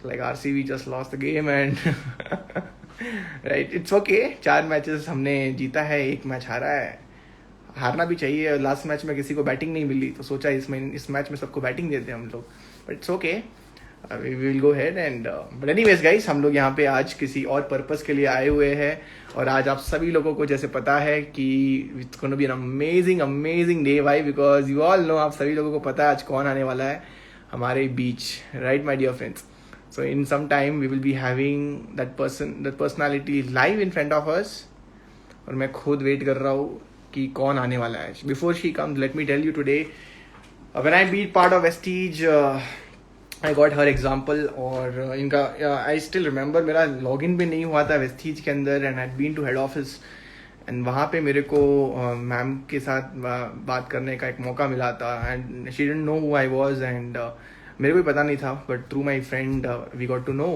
like RCB just lost the game and right, it's okay. 4 matches हमने जीता है, 1 match हारा है. हारना भी चाहिए. लास्ट मैच में किसी को बैटिंग नहीं मिली तो सोचा इस मैच में सबको बैटिंग देते हैं हम लोग. But it's okay, we will go ahead and but anyways guys, हम लोग यहाँ पे आज किसी और पर्पस के लिए आए हुए हैं. और आज आप सभी लोगों को जैसे पता है कि it's gonna be an amazing amazing day. Why? Because you all know, आप सभी लोगों को पता है आज कौन आने वाला है हमारे बीच, right my dear friends. So in some time we will be having that personality live in front of us. और मैं खुद वेट कर रहा हूँ कि कौन आने वाला है. Before she comes, let me tell you today, when I be part of Vestige, I got her example. और इनका I still remember मेरा login भी नहीं हुआ था Vestige के अंदर, and I'd been to head office. And वहाँ पे मेरे को मैम के साथ बात करने का एक मौका मिला था. And she didn't know who I was एंड मेरे को भी पता नहीं था, but through my friend we got to know.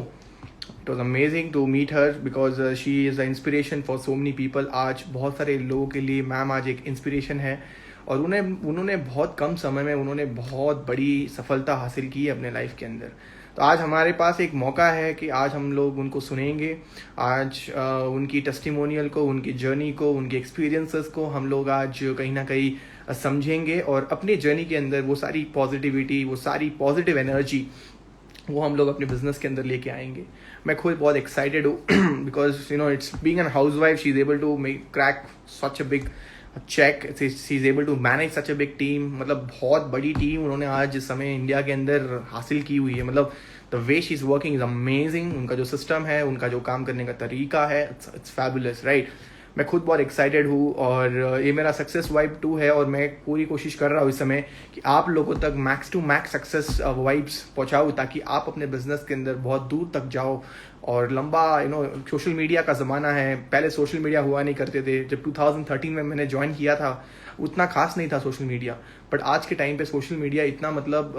It was amazing to meet her because she is the inspiration for so many people. आज बहुत सारे लोगों के लिए मैम आज एक इंस्पिरेशन है. और उन्होंने बहुत कम समय में उन्होंने बहुत बड़ी सफलता हासिल की है अपने लाइफ के अंदर. तो आज हमारे पास एक मौका है कि आज हम लोग उनको सुनेंगे. आज उनकी टेस्टिमोनियल को, उनकी जर्नी को, उनके एक्सपीरियंसेस को हम लोग आज कहीं ना कहीं समझेंगे. और अपने जर्नी के अंदर वो सारी पॉजिटिविटी, वो सारी पॉजिटिव एनर्जी वो हम लोग अपने बिजनेस के अंदर लेके आएंगे. मैं खुद बहुत एक्साइटेड हूँ because you know it's being an housewife, she is able to crack such a big cheque. She is able to manage such a big team. मतलब बहुत बड़ी टीम उन्होंने आज इस समय इंडिया के अंदर हासिल की हुई है. मतलब the way she is working is amazing. उनका जो सिस्टम है, उनका जो काम करने का तरीका है, इट्स फैबुलस, राइट. मैं खुद बहुत एक्साइटेड हूँ और ये मेरा सक्सेस वाइब 2 है. और मैं पूरी कोशिश कर रहा हूँ इस समय कि आप लोगों तक max to max success vibes पहुँचाऊँ, ताकि आप अपने बिजनेस के अंदर बहुत दूर तक जाओ. और लंबा सोशल मीडिया का ज़माना है. पहले सोशल मीडिया हुआ नहीं करते थे. जब 2013 में मैंने ज्वाइन किया था उतना खास नहीं था सोशल मीडिया. बट आज के टाइम पे सोशल मीडिया इतना मतलब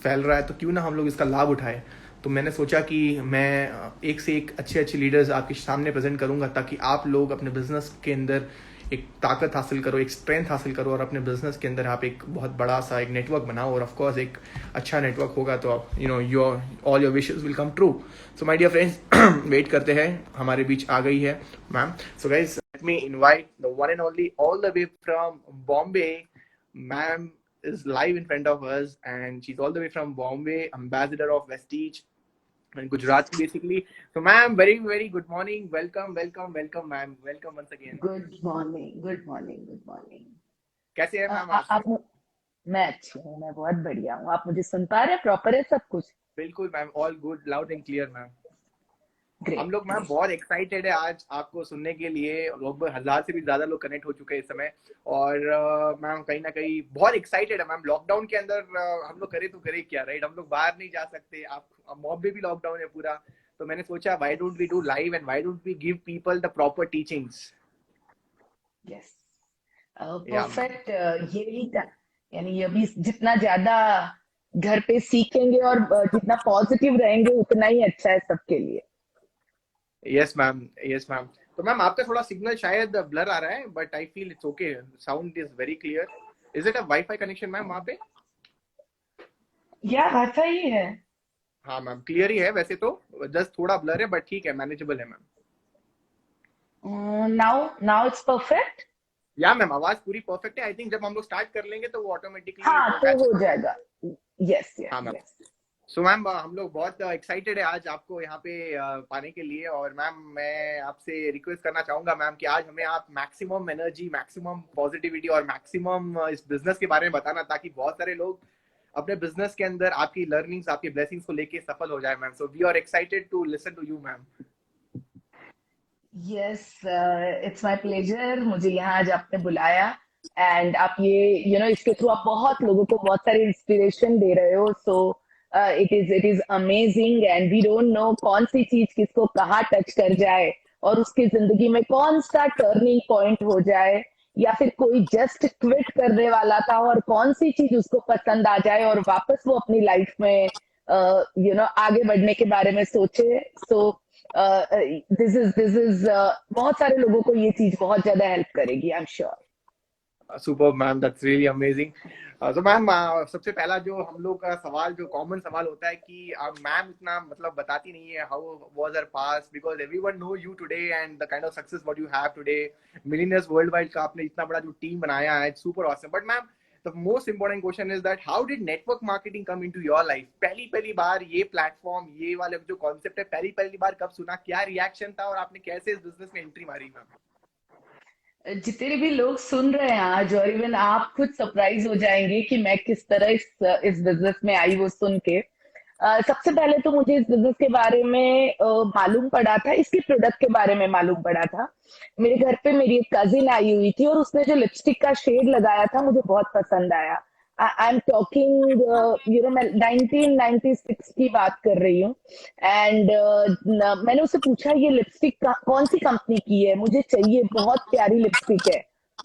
फैल रहा है, तो क्यों ना हम लोग इसका लाभ उठाए. तो मैंने सोचा कि मैं एक से एक अच्छे अच्छे लीडर्स आपके सामने प्रेजेंट करूंगा, ताकि आप लोग अपने बिजनेस के अंदर एक ताकत हासिल करो, एक स्ट्रेंथ हासिल करो, और अपने बिजनेस के अंदर आप एक बहुत बड़ा सा एक नेटवर्क बनाओ. और ऑफकोर्स एक अच्छा नेटवर्क होगा तो आप your all your wishes will come true. So my dear friends, wait करते हैं. हमारे बीच आ गई है ma'am. So guys, let me invite the one and only, all the way from Bombay. Ma'am is live in front of us and she's all the way from Bombay, ambassador of Vestige and Gujarati basically. So ma'am, very very good morning. Welcome ma'am. Welcome once again. Good morning, good morning, good morning. कैसे हैं ma'am आप? आप मैं अच्छी हूँ, मैं बहुत बढ़िया हूँ. आप मुझे सुन पा रहे हैं? प्रॉपर है सब कुछ? बिल्कुल ma'am, all good, loud and clear ma'am. हम ग्रेट, लोग मैम ग्रेट. बहुत एक्साइटेड है आज आपको सुनने के लिए. लगभग 1000 से भी ज्यादा लोग कनेक्ट हो चुके हैं इस समय. और मैम कहीं ना कहीं बहुत एक्साइटेड है मैम. लॉकडाउन के अंदर हम लोग करे तो करे क्या, राइट. हम लोग बाहर नहीं जा सकते. आप बॉम्बे भी लॉकडाउन है पूरा. तो मैंने सोचा why don't we do live and why don't we give people the proper teachings. Yes, yeah ma'am. Perfect. यही था. यानी ये भी जितना ज्यादा घर पे सीखेंगे और जितना पॉजिटिव रहेंगे उतना ही अच्छा है सबके लिए. Yes ma'am, yes ma'am. तो मैम आपका थोड़ा सिग्नल शायद ब्लर आ रहा है, but I feel it's okay. Sound is very clear. Is it a wifi connection ma'am वहाँ पे? या ऐसा ही है. हाँ मैम, क्लियर ही है वैसे तो. जस्ट थोड़ा ब्लर है बट ठीक है, मैनेजेबल है ma'am. Now now it's perfect. या मैम, आवाज पूरी परफेक्ट है. आई थिंक जब हम लोग स्टार्ट कर लेंगे तो वो ऑटोमेटिकली हाँ, वो तो मैच. हो जाएगा. यस, हाँ yes, ma'am. Yes. So ma'am, हम लोग बहुत एक्साइटेड है आज आपको यहाँ पे पाने के लिए. और मैम मैं आपसे रिक्वेस्ट करना चाहूंगा मैम कि आज हमें आप मैक्सिमम एनर्जी, मैक्सिमम पॉजिटिविटी और मैक्सिमम इस बिजनेस के बारे में बताना, ताकि बहुत सारे लोग अपने बिजनेस के अंदर आपकी लर्निंग्स, आपकी ब्लेसिंग्स को लेके सफल हो जाए ma'am. So we are excited to listen to you ma'am. Yes, it's my pleasure. मुझे यहाँ आज आपने बुलाया. एंड आप ये इसके थ्रू आप बहुत लोगों को बहुत सारी इंस्पिरेशन दे रहे हो. So it is amazing. And we don't know कौन सी चीज किसको कहाँ टच कर जाए और उसकी जिंदगी में कौन सा टर्निंग पॉइंट हो जाए, या फिर कोई जस्ट क्विट करने वाला था और कौन सी चीज उसको पसंद आ जाए और वापस वो अपनी लाइफ में आगे बढ़ने के बारे में सोचे. सो दिस इज बहुत सारे लोगों को ये चीज बहुत ज्यादा हेल्प करेगी, I am sure. Super ma'am, that's really amazing. तो मैम, सबसे पहला जो हम लोग का सवाल, जो कॉमन सवाल होता है कि मैम इतना मतलब बताती नहीं है how was her past, because everyone know you today and the kind of success what you have today, millionaires worldwide का आपने इतना बड़ा जो टीम बनाया है, super awesome. But ma'am, the most important question is that how did network marketing come into your life? पहली पहली बार ये प्लेटफॉर्म, ये वाला जो कॉन्सेप्ट है, पहली पहली बार कब सुना, क्या रिएक्शन था, और आपने कैसे इस बिजनेस में एंट्री मारी मैम? जितने भी लोग सुन रहे हैं आज, और इवन आप खुद सरप्राइज हो जाएंगे कि मैं किस तरह इस बिजनेस में आई वो सुन के। सबसे पहले तो मुझे इस बिजनेस के बारे में मालूम पड़ा था, इसके प्रोडक्ट के बारे में मालूम पड़ा था। मेरे घर पे मेरी एक कजिन आई हुई थी और उसने जो लिपस्टिक का शेड लगाया था मुझे बहुत पसंद आया। आई एम टॉकिंग, मैं 1996 की बात कर रही हूँ। एंड मैंने उससे पूछा ये लिपस्टिक कौन सी कंपनी की है, मुझे चाहिए, बहुत प्यारी लिपस्टिक है।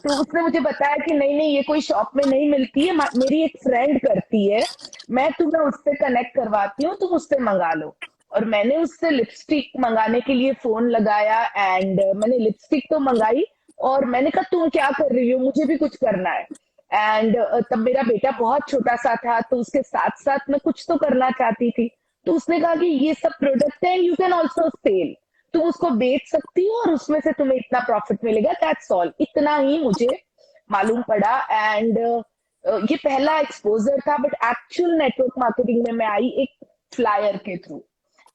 तो उसने मुझे बताया कि नहीं नहीं, ये कोई शॉप में नहीं मिलती है, मेरी एक फ्रेंड करती है, मैं तुम्हें उससे कनेक्ट करवाती हूँ, तुम उससे मंगा लो। और मैंने उससे लिपस्टिक मंगाने के लिए फोन लगाया एंड मैंने लिपस्टिक तो मंगाई। और मैंने कहा तुम क्या कर रही हो, मुझे भी कुछ करना है। एंड तब मेरा बेटा बहुत छोटा सा था, तो उसके साथ साथ मैं कुछ तो करना चाहती थी। तो उसने कहा कि ये सब प्रोडक्ट है, यू कैन ऑल्सो सेल, तुम उसको बेच सकती हो और उसमें से तुम्हें इतना प्रॉफिट मिलेगा, दैट्स ऑल। इतना ही मुझे मालूम पड़ा। एंड ये पहला एक्सपोजर था, बट एक्चुअल नेटवर्क मार्केटिंग में मैं आई एक फ्लायर के थ्रू।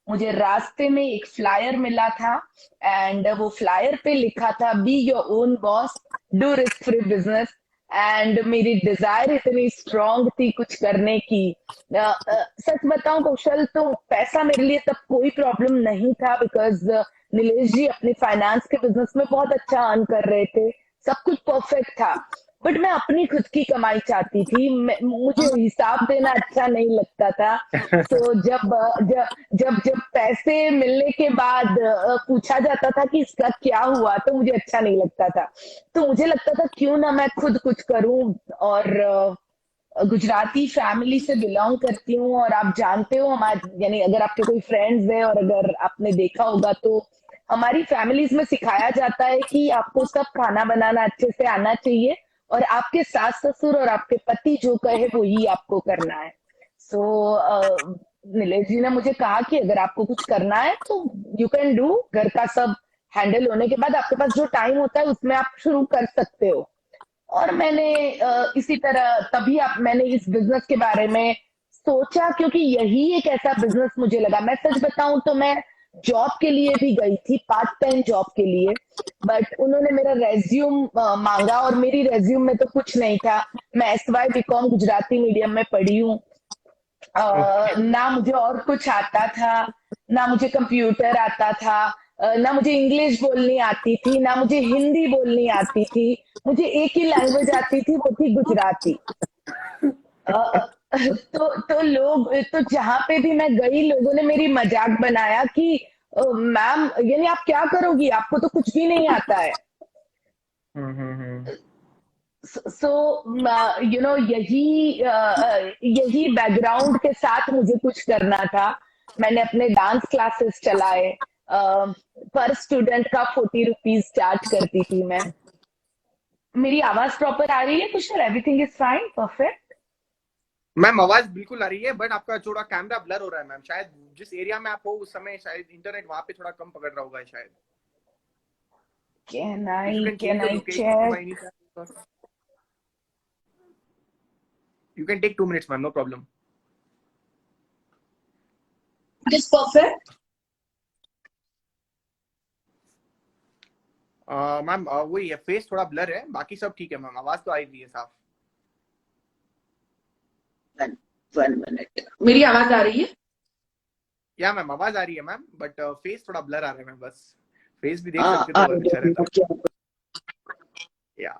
मुझे रास्ते में एक फ्लायर मिला था एंड वो फ्लायर पे लिखा था be your own boss, do risk free business. And मेरी डिजायर इतनी स्ट्रांग थी कुछ करने की। सच बताऊं कौशल, तो पैसा मेरे लिए तब कोई प्रॉब्लम नहीं था, बिकॉज नीलेश जी अपने फाइनेंस के बिजनेस में बहुत अच्छा अर्न कर रहे थे, सब कुछ परफेक्ट था। बट मैं अपनी खुद की कमाई चाहती थी, मुझे हिसाब देना अच्छा नहीं लगता था। सो जब पैसे मिलने के बाद पूछा जाता था कि इसका क्या हुआ, तो मुझे अच्छा नहीं लगता था। तो मुझे लगता था क्यों ना मैं खुद कुछ करूं। और गुजराती फैमिली से बिलोंग करती हूँ, और आप जानते हो हमारे, यानी अगर आपके कोई फ्रेंड्स हैं और अगर आपने देखा होगा तो हमारी फैमिलीज में सिखाया जाता है कि आपको सब खाना बनाना अच्छे से आना चाहिए, और आपके सास ससुर और आपके पति जो कहे वो ही आपको करना है। सो नीलेश जी ने मुझे कहा कि अगर आपको कुछ करना है तो यू कैन डू, घर का सब हैंडल होने के बाद आपके पास जो टाइम होता है उसमें आप शुरू कर सकते हो। और मैंने इसी तरह तभी मैंने इस बिजनेस के बारे में सोचा, क्योंकि यही एक ऐसा बिजनेस मुझे लगा। मैं सच बताऊं तो मैं जॉब के लिए भी गई थी, पार्ट टाइम जॉब के लिए, बट उन्होंने मेरा रेज्यूम मांगा और मेरी रेज्यूम में तो कुछ नहीं था। मैं SY BCom गुजराती मीडियम में पढ़ी हूँ। ओके। ना मुझे और कुछ आता था, ना मुझे कंप्यूटर आता था, ना मुझे इंग्लिश बोलनी आती थी, ना मुझे हिंदी बोलनी आती थी। मुझे एक ही लैंग्वेज आती थी, वो थी गुजराती। तो लोग, तो जहां पे भी मैं गई लोगों ने मेरी मजाक बनाया कि मैम यानी आप क्या करोगी, आपको तो कुछ भी नहीं आता है। हम्म। सो यही बैकग्राउंड के साथ मुझे कुछ करना था। मैंने अपने डांस क्लासेस चलाए, पर स्टूडेंट का 40 रुपीज चार्ज करती थी मैं। मेरी आवाज प्रॉपर आ रही है Kushal? Everything is fine, perfect? Ma'am, आवाज बिल्कुल आ रही है, बट आपका थोड़ा कैमरा ब्लर हो रहा है मैम। शायद जिस एरिया में आप हो उस समय शायद इंटरनेट वहां पे थोड़ा कम पकड़ रहा होगा शायद। Can if you I can can change your I location check? By any chance, you can take 2 minutes ma'am, no problem. It is perfect. Ma'am, वही है, फेस थोड़ा ब्लर है, बाकी सब ठीक है मैम, आवाज तो आ रही है साफ। वन वन मिनट, मेरी आवाज आ रही है? या मैम, आवाज आ रही है मैम, बट फेस थोड़ा ब्लर आ रहा है मैम, बस फेस भी देख सकते आ तो रही अच्छा रहता। है। या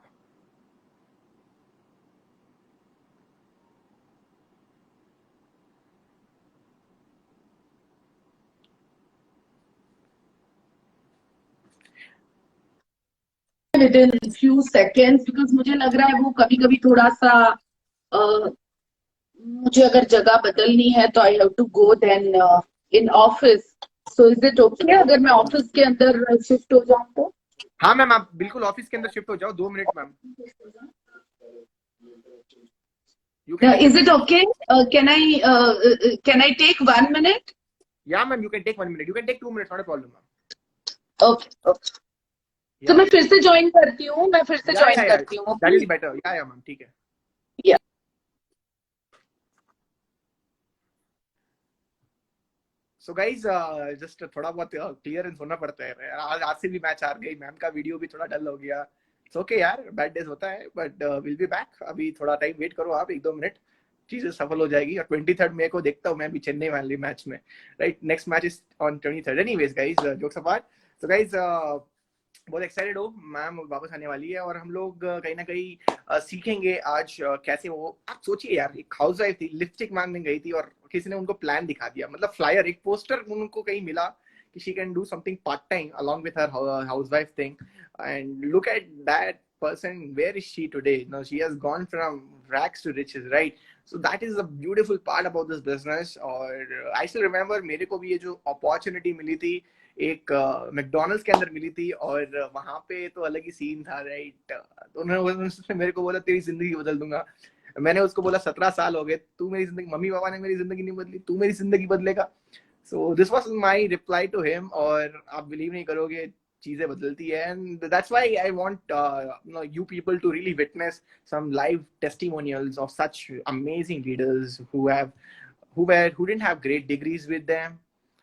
with in few seconds, because मुझे लग रहा है वो कभी कभी थोड़ा सा मुझे अगर जगह बदलनी है तो I have to go then in office. So is it okay अगर मैं ऑफिस के अंदर शिफ्ट हो जाऊं तो? हाँ मैम, आप बिल्कुल ऑफिस के अंदर शिफ्ट हो जाओ, 2 minute ma'am. You can take Is it okay? Can I take 1 minute? Yeah, ma'am, you can take 1 minute. You can take 2 minutes, not a problem, ma'am. Okay, okay. तो Yeah, मैं फिर से join करती हूँ, मैं फिर से ज्वाइन yeah. करती हूँ, That okay? is better. Yeah, ma'am. ठीक है. या So guys, just थोड़ा बहुत क्लियरेंस होना पड़ता है. आज से भी मैच हार गई. मैम का वीडियो भी थोड़ा डल हो गया. इट्स ओके यार, बैड डेज होता है, बट विल बी बैक. अभी थोड़ा टाइम वेट करो आप, 1-2 मिनट, चीजें सफल हो जाएगी. और 23rd मई को देखता हूँ मैं भी चेन्नई वाली मैच में, right. Next match is on 23rd. Anyways guys, jokes apart. तो गाइस, बहुत एक्साइटेड हो. मैम वापस आने वाली है और हम लोग कहीं ना कहीं सीखेंगे आज कैसे वो. आप सोचिए यार, एक हाउस वाइफ थी, लिपस्टिक मांगने गई थी और किसी ने उनको प्लान दिखा दिया, मतलब फ्लायर, एक पोस्टर उनको कहीं मिला कि she can do something part time along with her housewife thing. And look at that person, where is she today? Now she has gone from rags to riches, right? So that is a beautiful part about this business. और I still remember, मेरे को भी ये जो opportunity मिली थी, एक McDonald's के अंदर मिली थी, और वहां पे तो अलग ही सीन था, राइट. तो उन्होंने मेरे को बोला तेरी जिंदगी बदल दूंगा. मैंने उसको बोला 17 साल हो गए, तू मेरी जिंदगी, मम्मी पापा ने मेरी जिंदगी नहीं बदली, तू मेरी जिंदगी बदलेगा. So this was my reply to him. और आप बिलीव नहीं करोगे, चीजें बदलती है. And that's why I want you people to really witness some live testimonials of such amazing leaders who didn't have great degrees with them.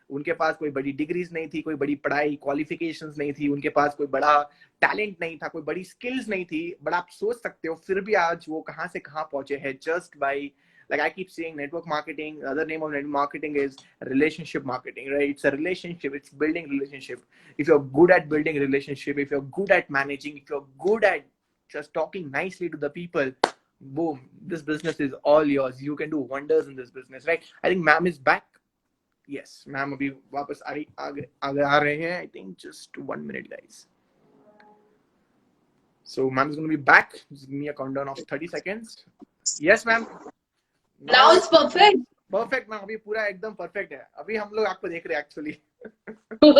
उनके पास कोई बड़ी डिग्रीज नहीं थी, कोई बड़ी पढ़ाई क्वालिफिकेशंस नहीं थी, उनके पास कोई बड़ा टैलेंट नहीं था, कोई बड़ी स्किल्स नहीं थी. बट आप सोच सकते हो फिर भी आज वो कहाँ से कहाँ पहुंचे हैं, just by, like I keep saying, network marketing. The other name of network marketing is relationship marketing, right? It's a relationship, it's building relationship. If you're good at building relationship, if you're good at managing, if you're good at just talking nicely to the people, boom, this business is all yours. You can do wonders in this business, right? I think ma'am is back. Yes, ma'am अभी वापस आ रहे हैं. I think just 1 minute, guys. So ma'am is going to be back. Just give me a countdown of 30 seconds. Yes, ma'am. Now it's perfect. Perfect ma'am, अभी पूरा एकदम perfect है. अभी हम लोग आपको देख रहे हैं एक्चुअली.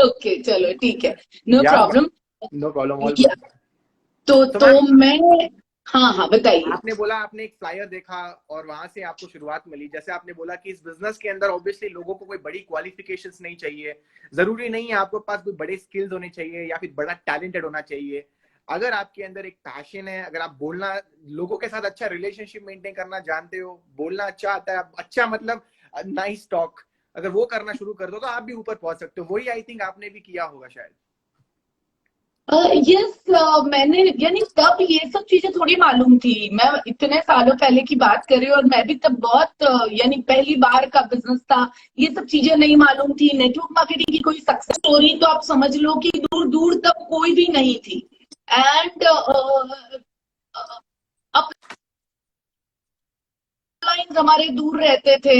ओके, चलो ठीक है, no problem. No problem, all good. तो मैं, हाँ हाँ बताइए. आपने बोला आपने एक फ्लायर देखा और वहां से आपको शुरुआत मिली. जैसे आपने बोला कि इस बिजनेस के अंदर ऑब्वियसली लोगों को कोई बड़ी क्वालिफिकेशंस नहीं चाहिए, जरूरी नहीं है आपके पास कोई बड़े स्किल्स होने चाहिए या फिर बड़ा टैलेंटेड होना चाहिए. अगर आपके अंदर एक पैशन है, अगर आप बोलना, लोगों के साथ अच्छा रिलेशनशिप मेंटेन करना जानते हो, बोलना अच्छा आता है, अच्छा मतलब नाइस टॉक, अगर वो करना शुरू कर दो तो आप भी ऊपर पहुंच सकते हो. वही आई थिंक आपने भी किया होगा शायद. यस, मैंने, यानी तब ये सब चीजें थोड़ी मालूम थी. मैं इतने सालों पहले की बात कर रही हूँ और मैं भी तब बहुत, यानी पहली बार का बिजनेस था. ये सब चीजें नहीं मालूम थी. नेटवर्क मार्केटिंग की कोई सक्सेस स्टोरी तो आप समझ लो कि दूर दूर तक कोई भी नहीं थी. एंड अपलाइंस हमारे दूर रहते थे.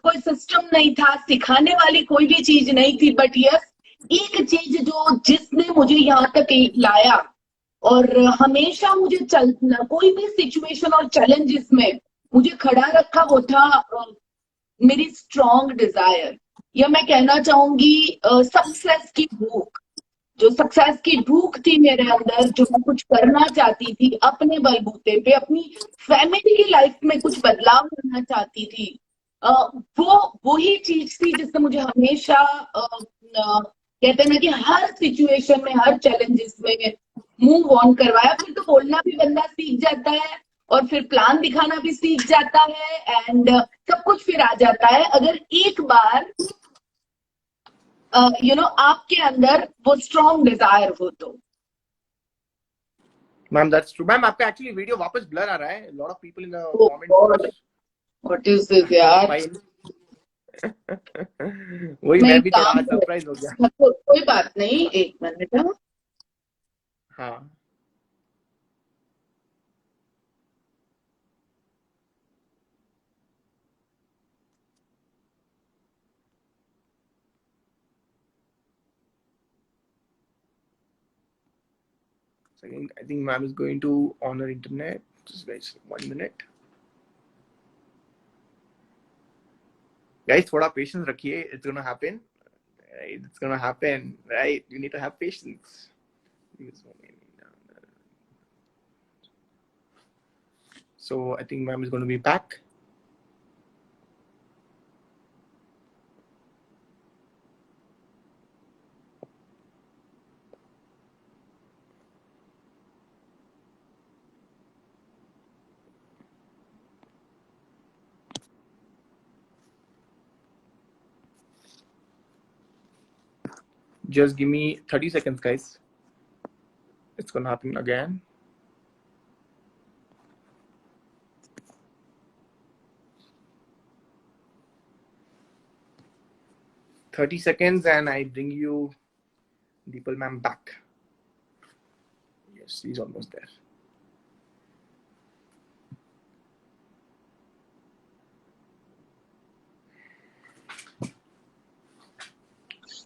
कोई सिस्टम नहीं था, सिखाने वाली कोई भी चीज नहीं थी. बट यस, एक चीज जो जिसने मुझे यहाँ तक लाया और हमेशा मुझे चलना, कोई भी सिचुएशन और चैलेंजेस में मुझे खड़ा रखा, वो था मेरी स्ट्रॉन्ग डिजायर, या मैं कहना चाहूंगी सक्सेस की भूख. जो सक्सेस की भूख थी मेरे अंदर, जो मैं कुछ करना चाहती थी अपने बलबूते पे, अपनी फैमिली की लाइफ में कुछ बदलाव करना चाहती थी, वो वही चीज थी जिसने मुझे हमेशा कहते हैं ना कि हर सिचुएशन में, हर चैलेंजेस में मूव ऑन करवाया. फिर तो बोलना भी बंदा सीख जाता है और फिर प्लान दिखाना भी सीख जाता है एंड सब कुछ फिर आ जाता है, अगर एक बार आपके अंदर वो स्ट्रॉन्ग डिजायर हो तो. Ma'am that's true. मैम आपका एक्चुअली वीडियो वापस ब्लर आ रहा है. Lot of people in the Oh God, comment. what is this यार. वही मैं मैं एक भी थोड़ा काम सरप्राइज हो गया. कोई बात नहीं, 1 मिनट. हाँ. Second, I think ma'am is going to on her internet. Just guys, 1 minute. Guys, थोड़ा patience रखिए. It's gonna happen. Right? It's gonna happen. Right? You need to have patience. So I think ma'am is going to be back. Just give me 30 seconds, guys. It's gonna happen again. $30 and I bring you Deepal ma'am back. Yes, he's almost there.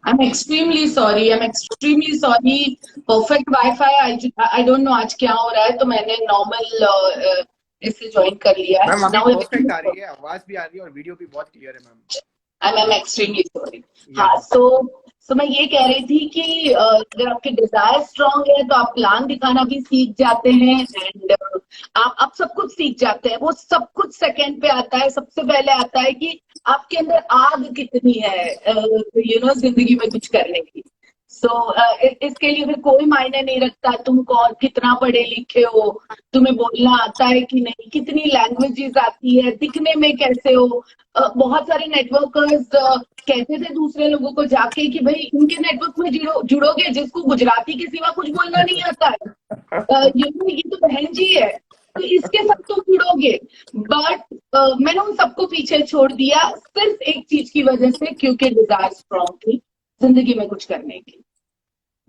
I'm extremely sorry. Perfect Wi-Fi. I don't know आज क्या हो रहा है, तो मैंने normal इससे join कर लिया है. मैम Now अभी perfect आ रही है, आवाज भी आ रही है और वीडियो भी बहुत क्लियर है मैम. I'm extremely sorry. हाँ, so मैं ये कह रही थी कि अगर आपके डिजायर स्ट्रांग है तो आप प्लान दिखाना भी सीख जाते हैं, एंड आप सब कुछ सीख जाते हैं. वो सब कुछ सेकंड पे आता है. सबसे पहले आता है कि आपके अंदर आग कितनी है जिंदगी में कुछ करने की. इसके लिए फिर कोई मायने नहीं रखता तुम कौन कितना पढ़े लिखे हो, तुम्हें बोलना आता है कि नहीं, कितनी लैंग्वेजेस आती है, दिखने में कैसे हो. बहुत सारे नेटवर्कर्स कहते थे दूसरे लोगों को जाके कि भाई इनके नेटवर्क में जुड़ोगे जिसको गुजराती के सिवा कुछ बोलना नहीं आता है, ये तो बहन जी है, तो इसके साथ तो जुड़ोगे. बट मैंने उन सबको पीछे छोड़ दिया सिर्फ एक चीज की वजह से, क्योंकि डिजायर स्ट्रॉन्ग थी जिंदगी में कुछ करने की.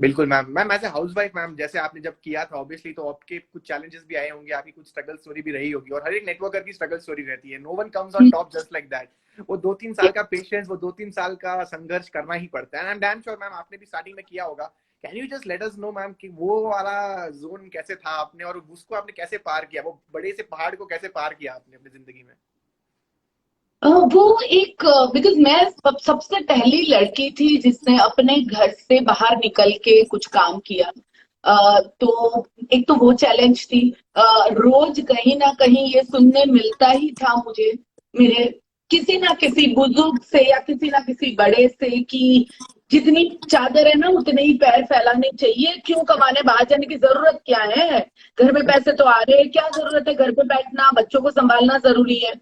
बिल्कुल ma'am as a housewife ma'am, जैसे आपने जब किया था ऑब्वियसली तो आपके कुछ चैलेंजेस भी आए होंगे, आपकी कुछ स्ट्रगल स्टोरी भी रही होगी, और हर एक नेटवर्कर की स्ट्रगल स्टोरी रहती है. No one comes on top just like that. वो 2-3 साल का पेशेंस, वो 2-3 साल का संघर्ष करना ही पड़ता है. And I am sure ma'am आपने भी स्टार्टिंग में किया होगा. Can you just let us know ma'am कि वो वाला जोन कैसे था आपने, और उसको आपने कैसे पार किया, वो बड़े से पहाड़ को कैसे पार किया आपने अपनी जिंदगी में? वो एक बिकॉज मैं सबसे पहली लड़की थी जिसने अपने घर से बाहर निकल के कुछ काम किया. तो एक तो वो चैलेंज थी. रोज कहीं ना कहीं ये सुनने मिलता ही था मुझे मेरे किसी ना किसी बुजुर्ग से या किसी ना किसी बड़े से कि जितनी चादर है ना उतने ही पैर फैलाने चाहिए. क्यों कमाने बाहर जाने की जरूरत क्या है, घर में पैसे तो आ रहे हैं, क्या जरूरत है घर पे बैठना, बच्चों को संभालना जरूरी है.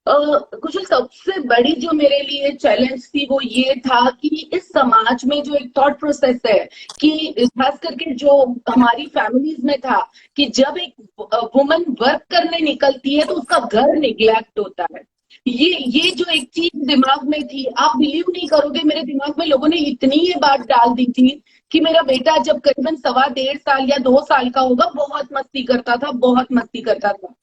कुछ सबसे बड़ी जो मेरे लिए चैलेंज थी वो ये था कि इस समाज में जो एक थॉट प्रोसेस है कि खास करके जो हमारी फैमिलीज में था कि जब एक वुमन वर्क करने निकलती है तो उसका घर निग्लेक्ट होता है. ये जो एक चीज दिमाग में थी, आप बिलीव नहीं करोगे, मेरे दिमाग में लोगों ने इतनी ये बात डाल दी थी कि मेरा बेटा जब करीबन 1.25 साल या 2 साल का होगा बहुत मस्ती करता था.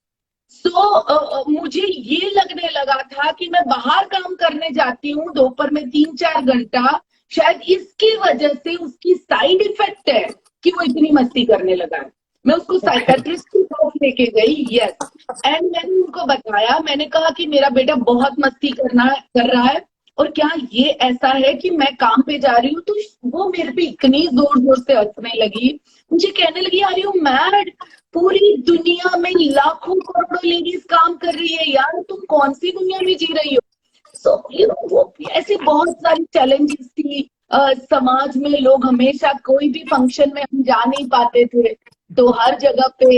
मुझे ये लगने लगा था कि मैं बाहर काम करने जाती हूँ दोपहर में 3-4 घंटा, शायद इसकी वजह से उसकी साइड इफेक्ट है कि वो इतनी मस्ती करने लगा है. मैं उसको साइकेट्रिस्ट की तरफ लेके गई. यस, एंड मैंने उनको बताया, मैंने कहा कि मेरा बेटा बहुत मस्ती कर रहा है और क्या ये ऐसा है कि मैं काम पे जा रही हूँ. तो वो मेरे पे इतनी जोर जोर से हंसने लगी, मुझे कहने लगी आर यू मैड, पूरी दुनिया में लाखों करोड़ों लेडीज काम कर रही है यार, तुम कौन सी दुनिया में जी रही हो. वो ऐसी बहुत सारी चैलेंजेस थी. समाज में लोग हमेशा, कोई भी फंक्शन में हम जा नहीं पाते थे तो हर जगह पे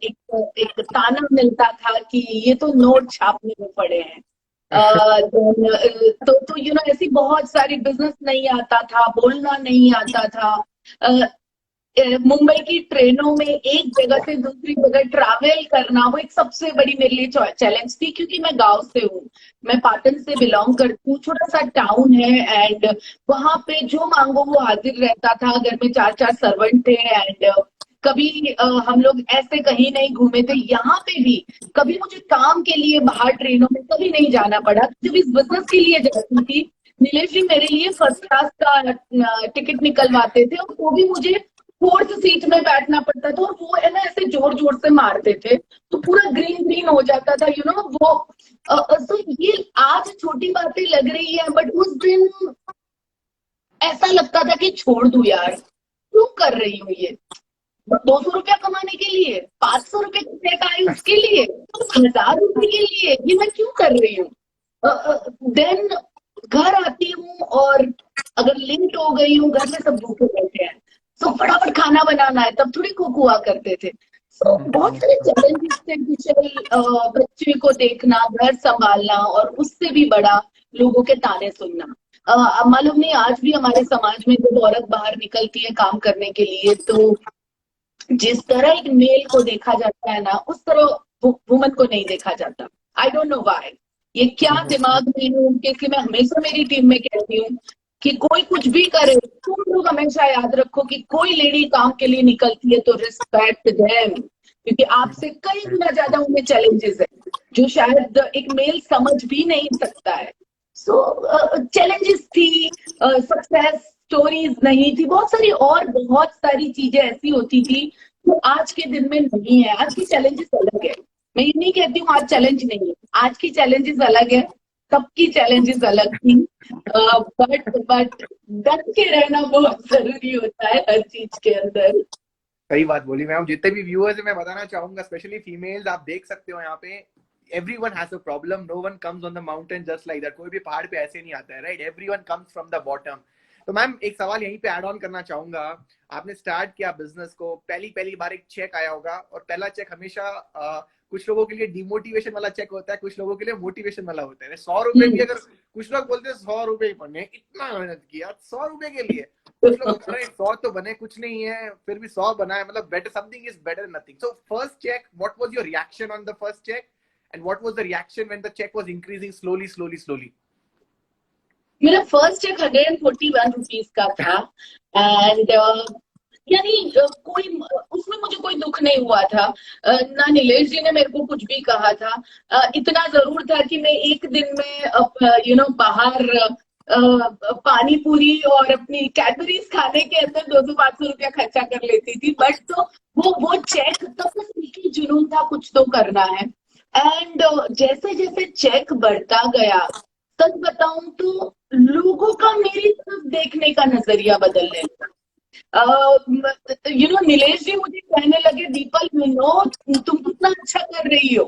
एक ताना मिलता था कि ये तो नोट छापने में पड़े हैं. तो ऐसी बहुत सारी, बिजनेस नहीं आता था, बोलना नहीं आता था. मुंबई की ट्रेनों में एक जगह से दूसरी जगह ट्रैवल करना वो एक सबसे बड़ी मेरे लिए चैलेंज थी, क्योंकि मैं गांव से हूँ, मैं पाटन से बिलोंग करती हूँ, छोटा सा टाउन है, एंड वहां पे जो मांगो वो हाजिर रहता था. घर में 4-4 सर्वेंट थे, एंड कभी हम लोग ऐसे कहीं नहीं घूमे थे. यहाँ पे भी कभी मुझे काम के लिए बाहर ट्रेनों में कभी नहीं जाना पड़ा. जब इस बिजनेस के लिए जाती थी, नीलेश जी मेरे लिए फर्स्ट क्लास का टिकट निकलवाते थे, और वो भी मुझे 4th सीट में बैठना पड़ता था, और वो है ना ऐसे जोर जोर से मारते थे तो पूरा ग्रीन हो जाता था वो. तो ये आज छोटी बातें लग रही है, बट उस दिन ऐसा लगता था कि छोड़ दूं यार, क्यों कर रही हूँ ये. ₹200 कमाने के लिए, ₹500 की चेक आई उसके लिए, ₹1000 के लिए, ये मैं क्यों कर रही हूँ? देन घर आती हूँ और अगर लेट हो गई हूँ, घर में सब भूखे बैठे हैं, तो फटाफट खाना बनाना है, तब थोड़ी कुक हुआ करते थे। तो बहुत सारे चैलेंजेस थे कुशल, बच्चे को देखना, घर संभालना और उससे भी बड़ा लोगों के ताने सुनना। मालूम नहीं आज भी हमारे समाज में जब औरत बाहर निकलती है काम करने के लिए, तो जिस तरह एक मेल को देखा जाता है ना, उस तरह वुमन को नहीं देखा जाता। आई डोंट नो व्हाई, ये क्या दिमाग में है उनके, इसलिए मैं हमेशा मेरी टीम में कहती हूँ कि कोई कुछ भी करे, तुम लोग हमेशा याद रखो कि कोई लेडी काम के लिए निकलती है तो रिस्पेक्ट देम, क्योंकि आपसे कई गुना ज्यादा उन्हें चैलेंजेस है जो शायद एक मेल समझ भी नहीं सकता है। सो चैलेंजेस थी, सक्सेस स्टोरीज नहीं थी, बहुत सारी चीजें ऐसी होती थी जो आज के दिन में नहीं है। आज की चैलेंजेस अलग है, मैं ये नहीं कहती हूँ आज चैलेंज नहीं है, आज की चैलेंजेस अलग है, सबकी चैलेंजेस अलग थी। बट डट के रहना बहुत जरूरी होता है हर चीज के अंदर। सही बात बोली मैम। जितने भी व्यूअर्स है मैं बताना चाहूंगा, स्पेशली फीमेल्स, आप देख सकते हो यहाँ पे everyone has a problem, no one comes on the mountain just like that। कोई भी पहाड़ पे ऐसे नहीं आता है, right? everyone comes from the bottom। तो मैम एक सवाल यहीं पे ऐड ऑन करना चाहूंगा। आपने स्टार्ट किया बिजनेस को, पहली बार एक चेक आया होगा, और पहला चेक हमेशा कुछ लोगों के लिए डिमोटिवेशन वाला चेक होता है, कुछ लोगों के लिए मोटिवेशन वाला होता है। 100 रुपए भी अगर कुछ लोग बोलते हैं 100 रुपए ही बने, इतना मेहनत किया 100 रुपए के लिए, कुछ लोग बोल रहे हैं 100 तो बने कुछ नहीं है, फिर भी 100 बना है, मतलब better, something is better nothing. So first cheque, what was your reaction on the first cheque, and what was the reaction when the check was increasing slowly? मेरा फर्स्ट चेक ₹141 का था, एंड यानी कोई उसमें मुझे कोई दुख नहीं हुआ था, ना नीलेश जी ने मेरे को कुछ भी कहा था। इतना जरूर था कि मैं एक दिन में बाहर पानी पूरी और अपनी कैडबरीज खाने के अंदर 200-500 रुपया खर्चा कर लेती थी, बट तो वो चेक तब तक एक ही जुनून था, कुछ तो करना है। एंड जैसे जैसे चेक बढ़ता गया, सच बताऊं तो लोगों का मेरी तरफ देखने का नजरिया बदलने लगा। नीलेश जी मुझे कहने लगे, दीपल तुम कितना अच्छा कर रही हो।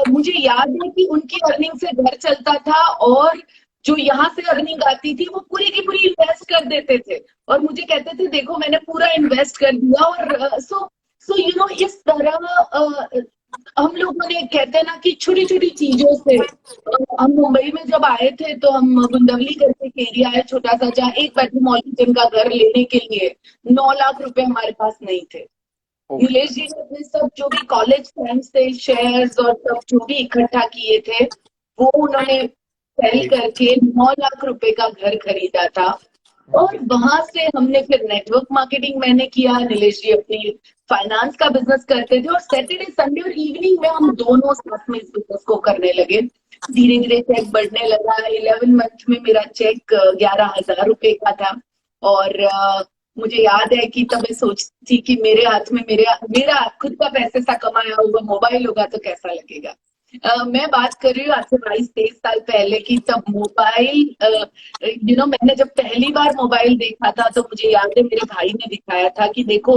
मुझे याद है कि उनकी अर्निंग से घर चलता था, और जो यहाँ से अर्निंग आती थी वो पूरी की पूरी इन्वेस्ट कर देते थे, और मुझे कहते थे देखो मैंने पूरा इन्वेस्ट कर दिया। और इस तरह हम लोगों ने, कहते हैं ना कि छोटी छोटी चीजों से, हम मुंबई में जब आए थे तो हम गुंडवली करके एक एरिया है छोटा सा, जहाँ एक बेडरूम और किचन का घर लेने के लिए 9 लाख रुपए हमारे पास नहीं थे। नीलेश जी ने अपने सब जो भी कॉलेज टाइम से शेयर्स और सब जो भी इकट्ठा किए थे, वो उन्होंने सेल करके 9 लाख रुपए का घर खरीदा था। और वहां से हमने फिर नेटवर्क मार्केटिंग मैंने किया, नीलेश जी अपनी फाइनेंस का बिजनेस करते थे, और सैटरडे संडे और इवनिंग में हम दोनों साथ में इस बिजनेस को करने लगे। धीरे धीरे चेक बढ़ने लगा। 11 मंथ में मेरा चेक 11,000 रुपए का था, और मुझे याद है कि तब मैं सोचती थी कि मेरे हाथ में मेरा खुद का पैसे सा कमाया हुआ मोबाइल होगा तो कैसा लगेगा। मैं बात कर रही हूँ आज से 22-23 साल पहले की। तब मोबाइल मैंने जब पहली बार मोबाइल देखा था तो मुझे याद है मेरे भाई ने दिखाया था कि देखो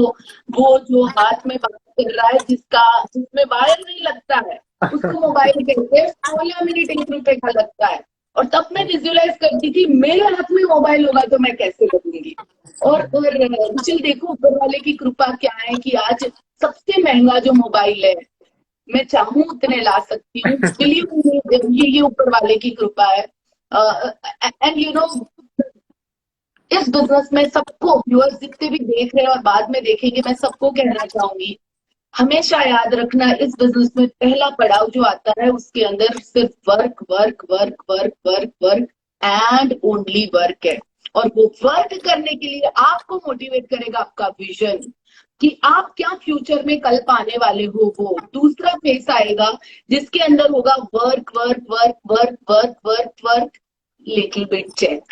वो जो हाथ में बात कर रहा है, जिसमें वायर नहीं लगता है, उसको मोबाइल कहते हैं। 16 मिनट 1 रुपए का लगता है। और तब मैं विजुअलाइज करती थी मेरे हाथ में मोबाइल होगा तो मैं कैसे लगूंगी। और चल देखो ऊपर वाले की कृपा क्या है कि आज सबसे महंगा जो मोबाइल है मैं चाहूं उतने ला सकती हूँ। ये ऊपर वाले की कृपा है। एंड इस बिजनेस में सबको, व्यूअर्स जितने भी देख रहे हैं और बाद में देखेंगे, मैं सबको कहना चाहूंगी, हमेशा याद रखना इस बिजनेस में पहला पड़ाव जो आता है उसके अंदर सिर्फ work work work work work work and only work है। और वो वर्क करने के लिए आपको मोटिवेट करेगा आपका विजन, कि आप क्या फ्यूचर में कल पाने वाले हो। वो दूसरा फेस आएगा जिसके अंदर होगा work work work work work work work little bit cheque,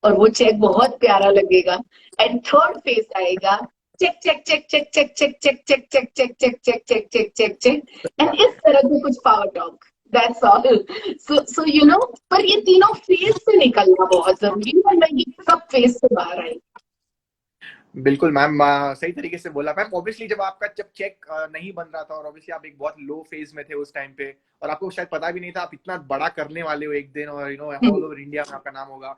और वो चेक बहुत प्यारा लगेगा। एंड थर्ड फेस आएगा cheque cheque cheque cheque cheque cheque cheque cheque cheque cheque cheque cheque cheque cheque cheque cheque and इस तरह के कुछ power talk, that's all. So पर ये तीनों फेज से निकलना बहुत जरूरी है, और मैं ये सब फेज से बाहर आई। बिल्कुल मैम, सही तरीके से बोला मैम। ऑब्वियसली जब चेक नहीं बन रहा था, और ऑब्वियसली आप एक बहुत लो फेज में थे उस टाइम पे, और आपको शायद पता भी नहीं था आप इतना बड़ा करने वाले हो एक दिन, और ऑल ओवर इंडिया में आपका नाम होगा।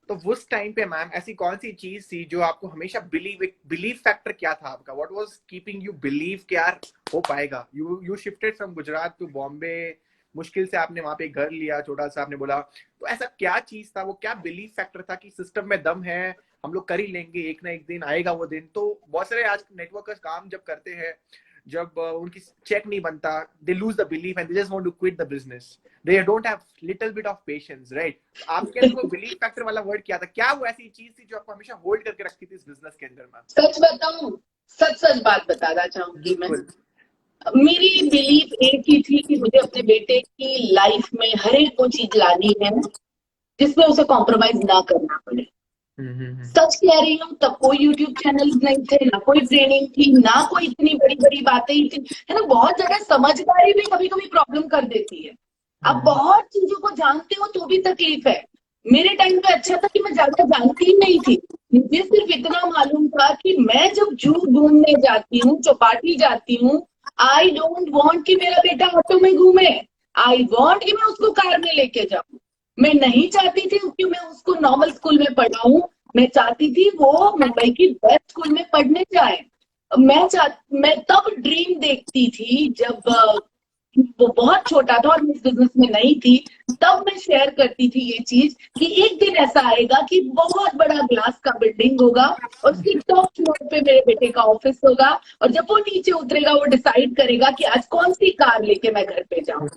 तो उस टाइम पे मैम ऐसी कौन सी चीज थी जो आपको हमेशा बिलीव फैक्टर क्या था आपका? What was keeping you believe कि यार हो पाएगा? You shifted from Gujarat to Bombay, मुश्किल से आपने वहां पे एक घर लिया छोटा सा, आपने बोला, तो ऐसा क्या चीज था, वो क्या बिलीव फैक्टर था कि सिस्टम में दम है, हम लोग कर ही लेंगे, एक ना एक दिन आएगा वो दिन? तो बहुत सारे आज नेटवर्कर्स काम जब करते हैं, जब उनकी चेक नहीं बनता, they lose the belief and they just want to quit the business, they don't have little bit of patience, right? आपके अंदर वो बिलीफ फैक्टर वाला वर्ड क्या था? क्या वो ऐसी चीज थी जो आपको हमेशा होल्ड करके रखती थी इस बिजनेस के अंदर मैम? सच बताऊं, सच सच बात बताना चाहूंगी मैं। बिल्कुल। मेरी बिलीफ एक ही थी कि मुझे अपने बेटे की लाइफ में हर एक वो चीज लानी है जिसमें उसे कॉम्प्रोमाइज ना करना पड़े। हम्म। सच कह रही हूँ, तब कोई यूट्यूब चैनल नहीं थे, ना कोई ट्रेनिंग थी, ना कोई इतनी बड़ी बड़ी बातें ही थी, है ना। बहुत ज्यादा समझदारी भी कभी कभी प्रॉब्लम कर देती है। आप बहुत चीजों को जानते हो तो भी तकलीफ है। मेरे टाइम पे अच्छा था कि मैं ज्यादा जानती ही नहीं थी। मुझे सिर्फ इतना मालूम था कि मैं जब जू ढूंढने जाती हूँ, चौपाटी जाती हूँ, आई डोंट वांट कि मेरा बेटा ऑटो में घूमे। आई वांट कि मैं उसको कार में लेके जाऊं। मैं नहीं चाहती थी कि मैं उसको नॉर्मल स्कूल में पढ़ाऊं। मैं चाहती थी वो मुंबई की बेस्ट स्कूल में पढ़ने जाए। मैं तब ड्रीम देखती थी जब वो बहुत छोटा था और मैं इस बिजनेस में नहीं थी। तब मैं शेयर करती थी ये चीज कि एक दिन ऐसा आएगा कि बहुत बड़ा ग्लास का बिल्डिंग होगा और उसके टॉप फ्लोर पे मेरे बेटे का ऑफिस होगा, और जब वो नीचे उतरेगा वो डिसाइड करेगा कि आज कौन सी कार लेके मैं घर पे जाऊं।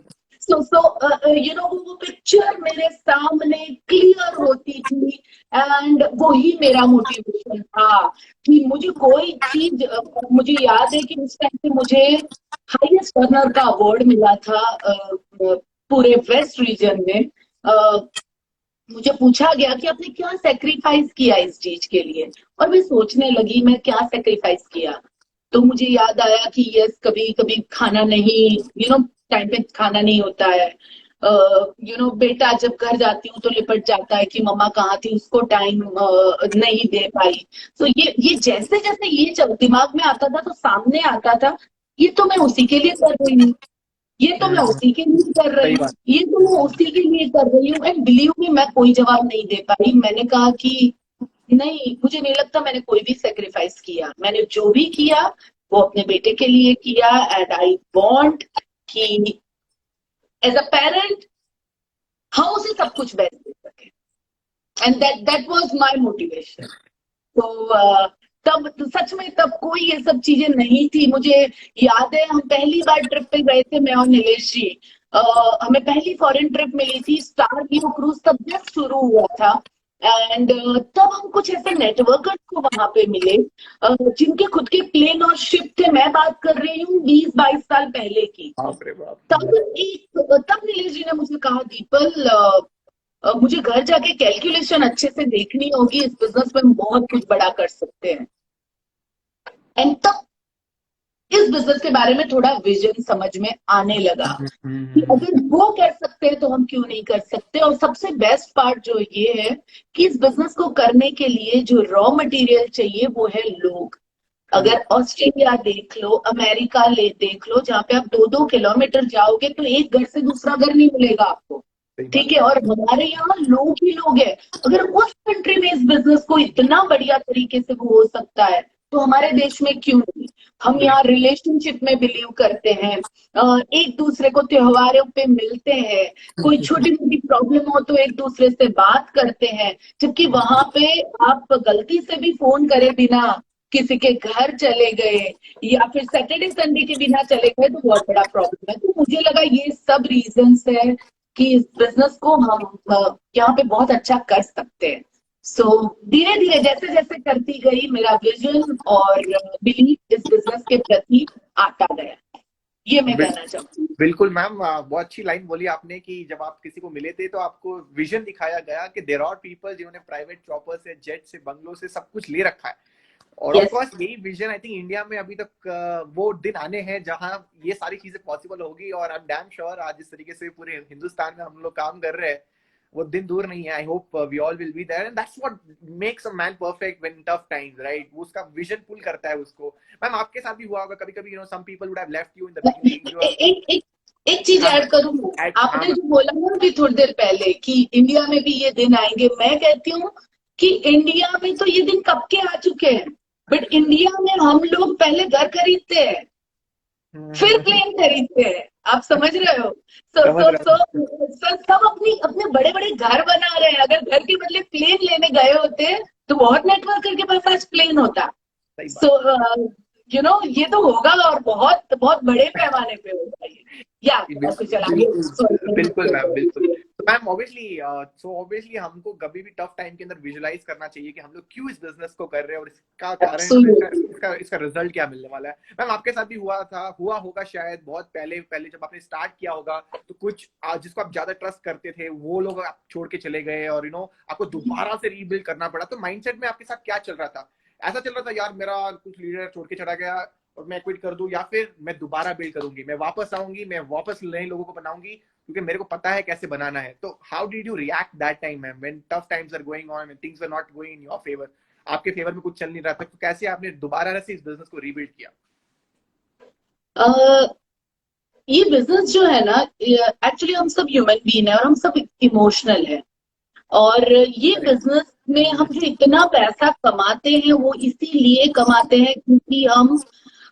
वो पिक्चर मेरे सामने क्लियर होती थी। एंड वो ही मेरा मोटिवेशन था कि मुझे कोई चीज मुझे याद है कि उस टाइम पे मुझे हाईएस्ट अर्नर का अवार्ड मिला था पूरे वेस्ट रीजन में। मुझे पूछा गया कि आपने क्या सेक्रीफाइस किया इस चीज के लिए, और मैं सोचने लगी मैं क्या सेक्रीफाइस किया। तो मुझे याद आया कि यस, कभी कभी खाना नहीं, टाइम पे खाना नहीं होता है। बेटा जब घर जाती हूँ तो लिपट जाता है कि मम्मा कहाँ थी, उसको टाइम नहीं दे पाई। तो ये जैसे जैसे ये दिमाग में आता था तो सामने आता था, ये तो मैं उसी के लिए कर रही हूँ, ये तो मैं उसी के लिए कर रही सही हूँ, बात। ये तो मैं उसी के लिए कर रही हूँ। एंड बिलीव मी, मैं कोई जवाब नहीं दे पाई। मैंने कहा कि नहीं, मुझे नहीं लगता मैंने कोई भी सेक्रीफाइस किया। मैंने जो भी किया वो अपने बेटे के लिए किया। एंड आई वांट कि एज अ पेरेंट हम उसे सब कुछ बेस्ट दे सके। And that was my motivation. तो तब तो सच में तब कोई ये सब चीजें नहीं थी। मुझे याद है हम पहली बार ट्रिप पे गए थे, मैं और नीलेश जी। हमें पहली फॉरेन ट्रिप मिली थी, स्टार हीरो क्रूज तब जस्ट शुरू हुआ था। एंड तब हम कुछ ऐसे नेटवर्कर्स को वहां पे मिले जिनके खुद के प्लेन और शिप थे। मैं बात कर रही हूँ 20-22 साल पहले की। बाप रे बाप। तब नीलेश जी ने मुझे कहा, दीपल मुझे घर जाके कैलकुलेशन अच्छे से देखनी होगी, इस बिजनेस में हम बहुत कुछ बड़ा कर सकते हैं। एंड तब इस बिजनेस के बारे में थोड़ा विजन समझ में आने लगा कि अगर वो कर सकते हैं तो हम क्यों नहीं कर सकते। और सबसे बेस्ट पार्ट जो ये है कि इस बिजनेस को करने के लिए जो रॉ मटेरियल चाहिए वो है लोग। अगर ऑस्ट्रेलिया देख लो, अमेरिका देख लो, जहाँ पे आप 2-2 किलोमीटर जाओगे तो एक घर से दूसरा घर नहीं मिलेगा आपको। ठीक है, और हमारे यहाँ लोग ही लोग हैं। अगर उस कंट्री में इस बिजनेस को इतना बढ़िया तरीके से वो हो सकता है तो हमारे देश में क्यों नहीं। हम यहाँ रिलेशनशिप में बिलीव करते हैं, एक दूसरे को त्योहारों पे मिलते हैं, कोई छोटी मोटी प्रॉब्लम हो तो एक दूसरे से बात करते हैं। जबकि वहां पे आप गलती से भी फोन करे बिना किसी के घर चले गए या फिर सैटरडे संडे के बिना चले गए तो बहुत बड़ा प्रॉब्लम है। तो मुझे लगा ये सब रीजंस है कि इस बिजनेस को हम यहाँ पे बहुत अच्छा कर सकते हैं। सो धीरे धीरे जैसे जैसे करती गई मेरा विजन और बिलीफ इस बिजनेस के प्रति आता गया। ये मैं कहना चाहूंगी। बिल्कुल मैम, बहुत अच्छी लाइन बोली आपने कि जब आप किसी को मिले थे तो आपको विजन दिखाया गया कि देयर आर पीपल जिन्होंने प्राइवेट चॉपर से, जेट से, बंगलों से सब कुछ ले रखा है। और ऑफ यस, कोर्स यही विजन आई थिंक इंडिया में अभी तक वो दिन आने हैं जहां ये सारी चीजें पॉसिबल होगी। और आई एम डैम श्योर आज जिस तरीके से पूरे हिंदुस्तान में हम लोग काम कर रहे हैं, वो दिन दूर नहीं है. I hope we all will be there, and that's what makes a man perfect when tough times, right? वो उसका विजन पुल करता है उसको. मैम आपके साथ भी हुआ होगा कभी कभी, some people would have left you in the beginning. एक एक एक चीज हाँ ऐड करूँ. हाँ आपने जो बोला ना अभी थोड़ी देर पहले कि इंडिया में भी ये दिन आएंगे, मैं कहती हूँ कि इंडिया में तो ये दिन कब के आ चुके हैं, बट इंडिया में हम लोग पहले घर खरीदते हैं फिर प्लेन खरीदते हैं. आप समझ रहे हो? सब अपनी अपने बड़े बड़े घर बना रहे हैं. अगर घर के बदले प्लेन लेने गए होते तो बहुत नेटवर्कर के पास आज प्लेन होता. ये तो होगा और बहुत बहुत बड़े पैमाने पे होगा ये. बिल्कुल मैम, बिल्कुल. तो मैम ऑब्वियसली हमको कभी भी टफ टाइम के अंदर विजुलाइज करना चाहिए कि हम लोग क्यों इस बिजनेस को कर रहे हैं और इसका कारण, इसका रिजल्ट क्या मिलने वाला है. मैम आपके साथ भी हुआ होगा शायद बहुत पहले जब आपने स्टार्ट किया होगा, तो कुछ जिसको आप ज्यादा ट्रस्ट करते थे वो लोग आप छोड़ के चले गए और आपको दोबारा से रीबिल्ड करना पड़ा. तो माइंडसेट में आपके साथ क्या चल रहा था? ऐसा चल रहा था यार मेरा कुछ लीडर छोड़ के चला गया और मैं क्विट कर दूं, या फिर मैं दोबारा बिल्ड करूंगी, मैं वापस आऊंगी, मैं वापस नए लोगों को बनाऊंगी क्योंकि मेरे को पता है कैसे बनाना है. तो how did you react that time ma'am when tough times are going on and things were not going in your favour? आपके फेवर में कुछ चल नहीं रहा था, तो कैसे आपने दोबारा से इस बिजनेस को रीबिल्ड किया? ये बिजनेस जो है ना, एक्चुअली हम सब ह्यूमन बीइंग है और हम सब इमोशनल है. और ये बिजनेस में हम जो इतना पैसा कमाते हैं वो इसीलिए कमाते हैं क्योंकि हम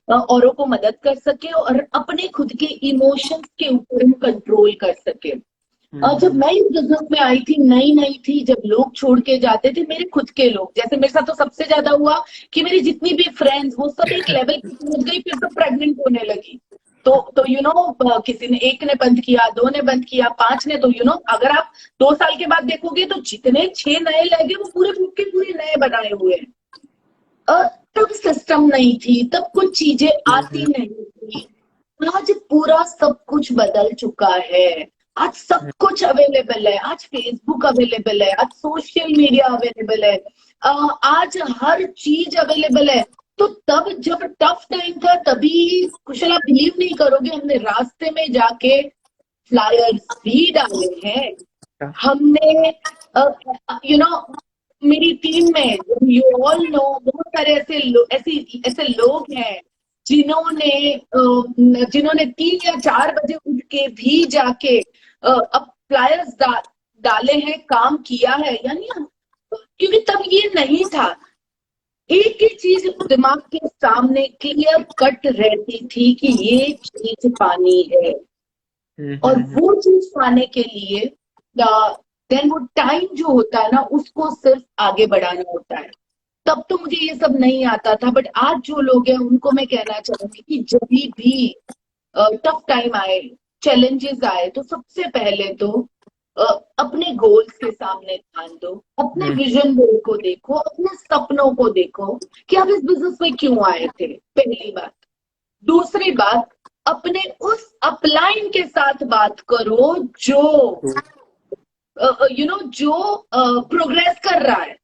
औरों को मदद कर सके और अपने खुद के इमोशंस के ऊपर हम कंट्रोल कर सके. जब मैं इस बिजनेस में आई थी, नई थी, जब लोग छोड़ के जाते थे, मेरे खुद के लोग, जैसे मेरे साथ तो सबसे ज्यादा हुआ कि मेरी जितनी भी फ्रेंड्स वो सब एक लेवल पे पहुंच गई, फिर सब प्रेग्नेंट होने लगी. तो किसी ने, एक ने बंद किया, 2 ने बंद किया, 5 ने, तो अगर आप 2 साल के बाद देखोगे तो जितने 6 नए लगे वो पूरे नए बनाए हुए हैं. तब सिस्टम नहीं थी, तब कुछ चीजें आती नहीं थी. आज पूरा सब कुछ बदल चुका है. आज सब कुछ अवेलेबल है. आज फेसबुक अवेलेबल है, आज सोशल मीडिया अवेलेबल है, आज हर चीज अवेलेबल है. तो तब जब टफ टाइम था तभी, कुशल आप बिलीव नहीं करोगे, हमने रास्ते में जाके फ्लायर्स भी डाले हैं. हमने मेरी टीम में, यू ऑल नो, बहुत सारे ऐसे लोग हैं जिन्होंने 3 या 4 बजे उठ के भी जाके अब फ्लायर्स डाले हैं, काम किया है. यानी क्योंकि तब ये नहीं था. एक ही चीज दिमाग के सामने क्लियर कट रहती थी कि ये चीज पानी है, और वो चीज पाने के लिए देन वो टाइम जो होता है ना, उसको सिर्फ आगे बढ़ाना होता है. तब तो मुझे ये सब नहीं आता था, बट आज जो लोग हैं उनको मैं कहना चाहूंगी कि जब भी टफ टाइम आए, चैलेंजेस आए, तो सबसे पहले तो अपने गोल्स के सामने ध्यान दो, अपने विजन बोर्ड को देखो, अपने सपनों को देखो कि आप इस बिजनेस में क्यों आए थे, पहली बात. दूसरी बात, अपने उस अपलाइन के साथ बात करो जो जो प्रोग्रेस कर रहा है,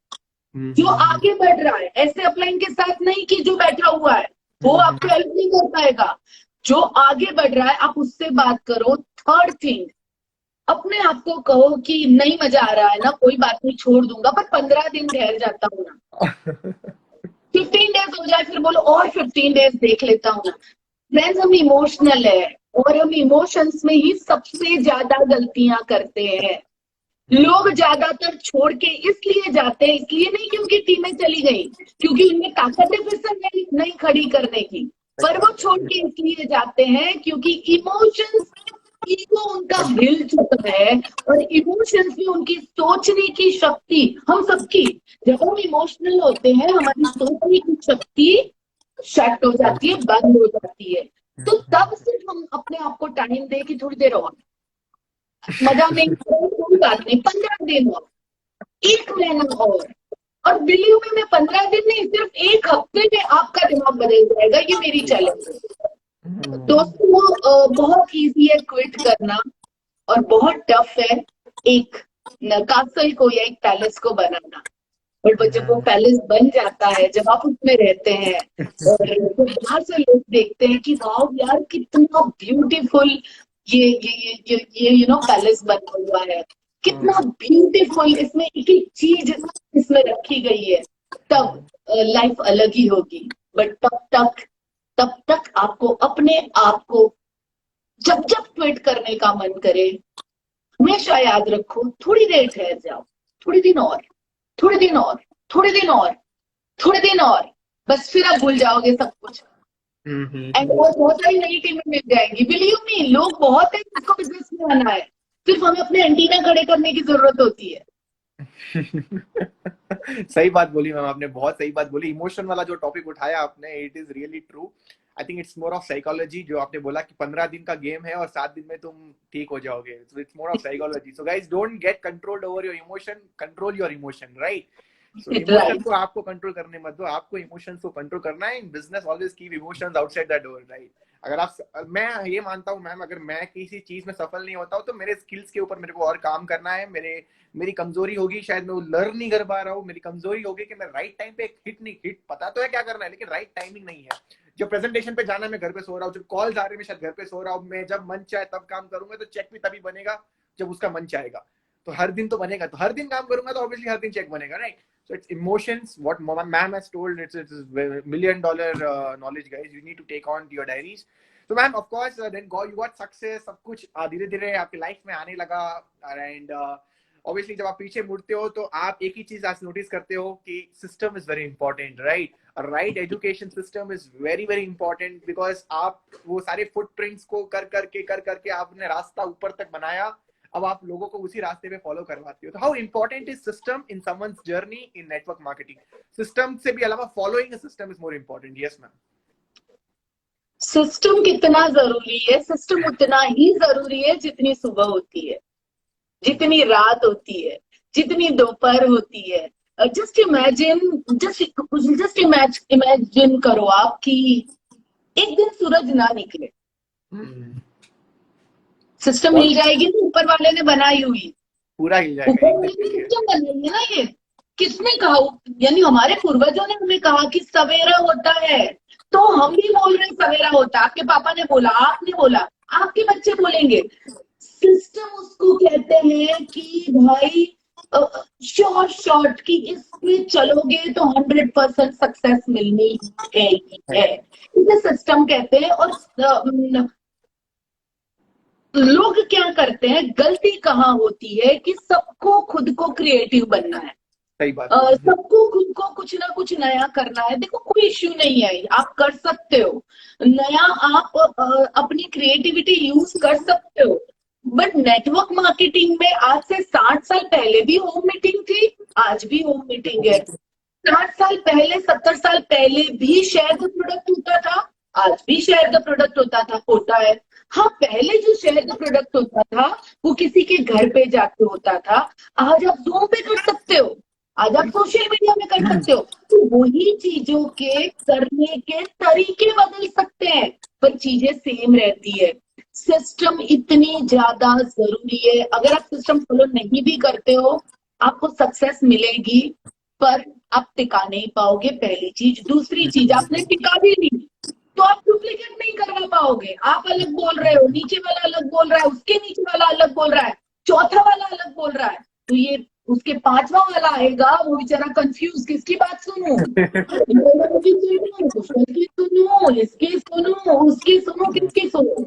जो आगे बढ़ रहा है. ऐसे अपलाइन के साथ नहीं कि जो बैठा हुआ है, वो आपको हेल्प नहीं कर पाएगा. जो आगे बढ़ रहा है आप उससे बात करो. थर्ड थिंग, अपने आप को कहो कि नहीं मजा आ रहा है ना, कोई बात नहीं, छोड़ दूंगा, पर 15 दिन ठहर जाता हूँ ना, 15 डेज हो जाए, फिर बोलो और 15 डेज देख लेता हूँ ना. फ्रेंड्स, हम इमोशनल है और हम इमोशंस में ही सबसे ज्यादा गलतियां करते हैं. लोग ज्यादातर छोड़ के इसलिए जाते हैं, इसलिए नहीं क्योंकि टीमें चली गई, क्योंकि उनमें ताकत है फिर से नहीं खड़ी करने की, पर वो छोड़ के इसलिए जाते हैं क्योंकि इमोशंस, ईगो उनका हिल चुका है, और इमोशंस में उनकी सोचने की शक्ति, हम सबकी, जब हम इमोशनल होते हैं हमारी सोचने की शक्ति शट हो जाती है, बंद हो जाती है. तो तब सिर्फ हम अपने आप को टाइम दे कि थोड़ी देर और मजा नहीं, कोई बात नहीं, 15 दिन और, 1 महीना और बिलीव में, मैं 15 दिन नहीं, सिर्फ 1 हफ्ते में आपका दिमाग बदल जाएगा. ये मेरी चैलेंज है दोस्तों. बहुत इजी है क्विट करना और बहुत टफ है एक कासल को या एक पैलेस को बनाना. और जब वो पैलेस बन जाता है, जब आप उसमें रहते हैं और बाहर से लोग देखते हैं कि वाह यार कितना ब्यूटीफुल ये पैलेस बना हुआ है, कितना ब्यूटीफुल इसमें एक एक चीज इसमें रखी गई है, तब लाइफ अलग ही होगी। बट तब तक आपको अपने आप को जब जब ट्वीट करने का मन करे, हमेशा याद रखो, थोड़ी देर ठहर जाओ, थोड़ी दिन और, थोड़े दिन और, थोड़े दिन और, थोड़े दिन और, बस फिर आप भूल जाओगे सब कुछ। एंड बहुत सारी नई टीमें मिल जाएंगी, बिलीव मी, लोग बहुत है जिसको बिजनेस में आना है, सिर्फ हमें अपने एंटीना खड़े करने की जरूरत होती है। सही बात बोली मैम आपने, बहुत सही बात बोली। इमोशन वाला जो टॉपिक उठाया आपने, it is really true. I think it's more of psychology, जो आपने बोला कि 15 दिन का गेम है और 7 दिन में तुम ठीक हो जाओगे। So it's more of psychology. So guys, don't get controlled over your emotion, control your emotion, right? So emotion को आपको कंट्रोल करने मत दो, आपको इमोशंस को कंट्रोल करना है। In business always keep emotions outside the door, right? अगर आप, मैं ये मानता हूँ मैम, अगर मैं किसी चीज में सफल नहीं होता हूँ तो मेरे स्किल्स के ऊपर मेरे को और काम करना है। मेरी कमजोरी होगी शायद मैं वो लर्न नहीं कर पा रहा हूँ। मेरी कमजोरी होगी कि मैं राइट टाइम पे हिट पता तो है क्या करना है, लेकिन राइट टाइमिंग नहीं है। जब प्रेजेंटेशन पे जाना है मैं घर पे सो रहा हूँ, जब कॉल्स आ रहे हैं मैं शायद घर पे सो रहा हूँ। मैं जब मन चाहे तब काम करूंगा तो चेक भी तभी बनेगा जब उसका मन चाहेगा। तो हर दिन तो बनेगा, तो हर दिन काम करूंगा तो ऑब्वियसली हर दिन चेक बनेगा, right? So it's emotions. What ma'am has told, it's $1 million knowledge, guys. You need to take on your diaries. So ma'am, of course, then you got success. सब कुछ धीरे धीरे आपकी लाइफ में आने लगा। एंड ऑब्वियसली जब आप पीछे मुड़ते हो तो आप एक ही चीज आज नोटिस करते हो कि system is very important, right? Right education system is very very important, because आप वो सारे फुटप्रिंट्स को कर करके आपने रास्ता ऊपर तक बनाया। अब आप लोगों को उसी रास्ते पे फॉलो करवाते हो। तो how important is system in someone's journey in network marketing? System से भी अलावा following a system is more important. Yes ma'am. System कितना जरूरी है? सिस्टम उतना ही जरूरी है जितनी सुबह होती है, जितनी रात होती है, जितनी दोपहर होती है। जस्ट इमेजिन करो आप कि एक दिन सूरज ना निकले, सिस्टम हिल जाएगी तो ऊपर वाले ने बनाई हुई, पूरा हिल जाएगा। ऊपर वाले ने सिस्टम बनाई है ना। ये किसने कहा? यानी हमारे पूर्वजों ने हमें कहा कि सवेरा होता है, तो हम भी बोल रहे हैं सवेरा होता। आपके पापा ने बोला, आपने बोला, आपके बच्चे बोलेंगे। सिस्टम उसको कहते हैं कि भाई शॉर्ट की इसमें चलोगे तो 100% सक्सेस मिलनी है ही है, इसे सिस्टम कहते हैं। और लोग क्या करते हैं, गलती कहाँ होती है कि सबको खुद को क्रिएटिव बनना है, सही बात। सबको खुद को कुछ ना कुछ नया करना है। देखो कोई इश्यू नहीं है, आप कर सकते हो नया, आप अपनी क्रिएटिविटी यूज कर सकते हो। बट नेटवर्क मार्केटिंग में आज से 60 साल पहले भी होम मीटिंग थी, आज भी होम मीटिंग है। 60 साल पहले, 70 साल पहले भी शेयर द प्रोडक्ट होता था, आज भी शेयर द प्रोडक्ट होता है। हाँ, पहले जो शेयर द प्रोडक्ट होता था वो किसी के घर पे जाके होता था, आज आप ज़ूम पे कर सकते हो, आज आप सोशल मीडिया में कर सकते हो। तो वही चीजों के करने के तरीके बदल सकते हैं पर चीजें सेम रहती है। सिस्टम इतनी ज्यादा जरूरी है। अगर आप सिस्टम फॉलो नहीं भी करते हो, आपको सक्सेस मिलेगी पर आप टिका नहीं पाओगे, पहली चीज। दूसरी चीज, आपने टिका भी नहीं तो आप डुप्लीकेट नहीं करवा पाओगे। आप अलग बोल रहे हो, नीचे वाला अलग बोल रहा है, उसके नीचे वाला अलग बोल रहा है, चौथा वाला अलग बोल रहा है, तो ये उसके पांचवा वाला आएगा, वो बेचारा कंफ्यूज, किसकी बात सुनूं, उसकी सुनो, इसकी सुनो, उसकी सुनो, किसकी सुनो।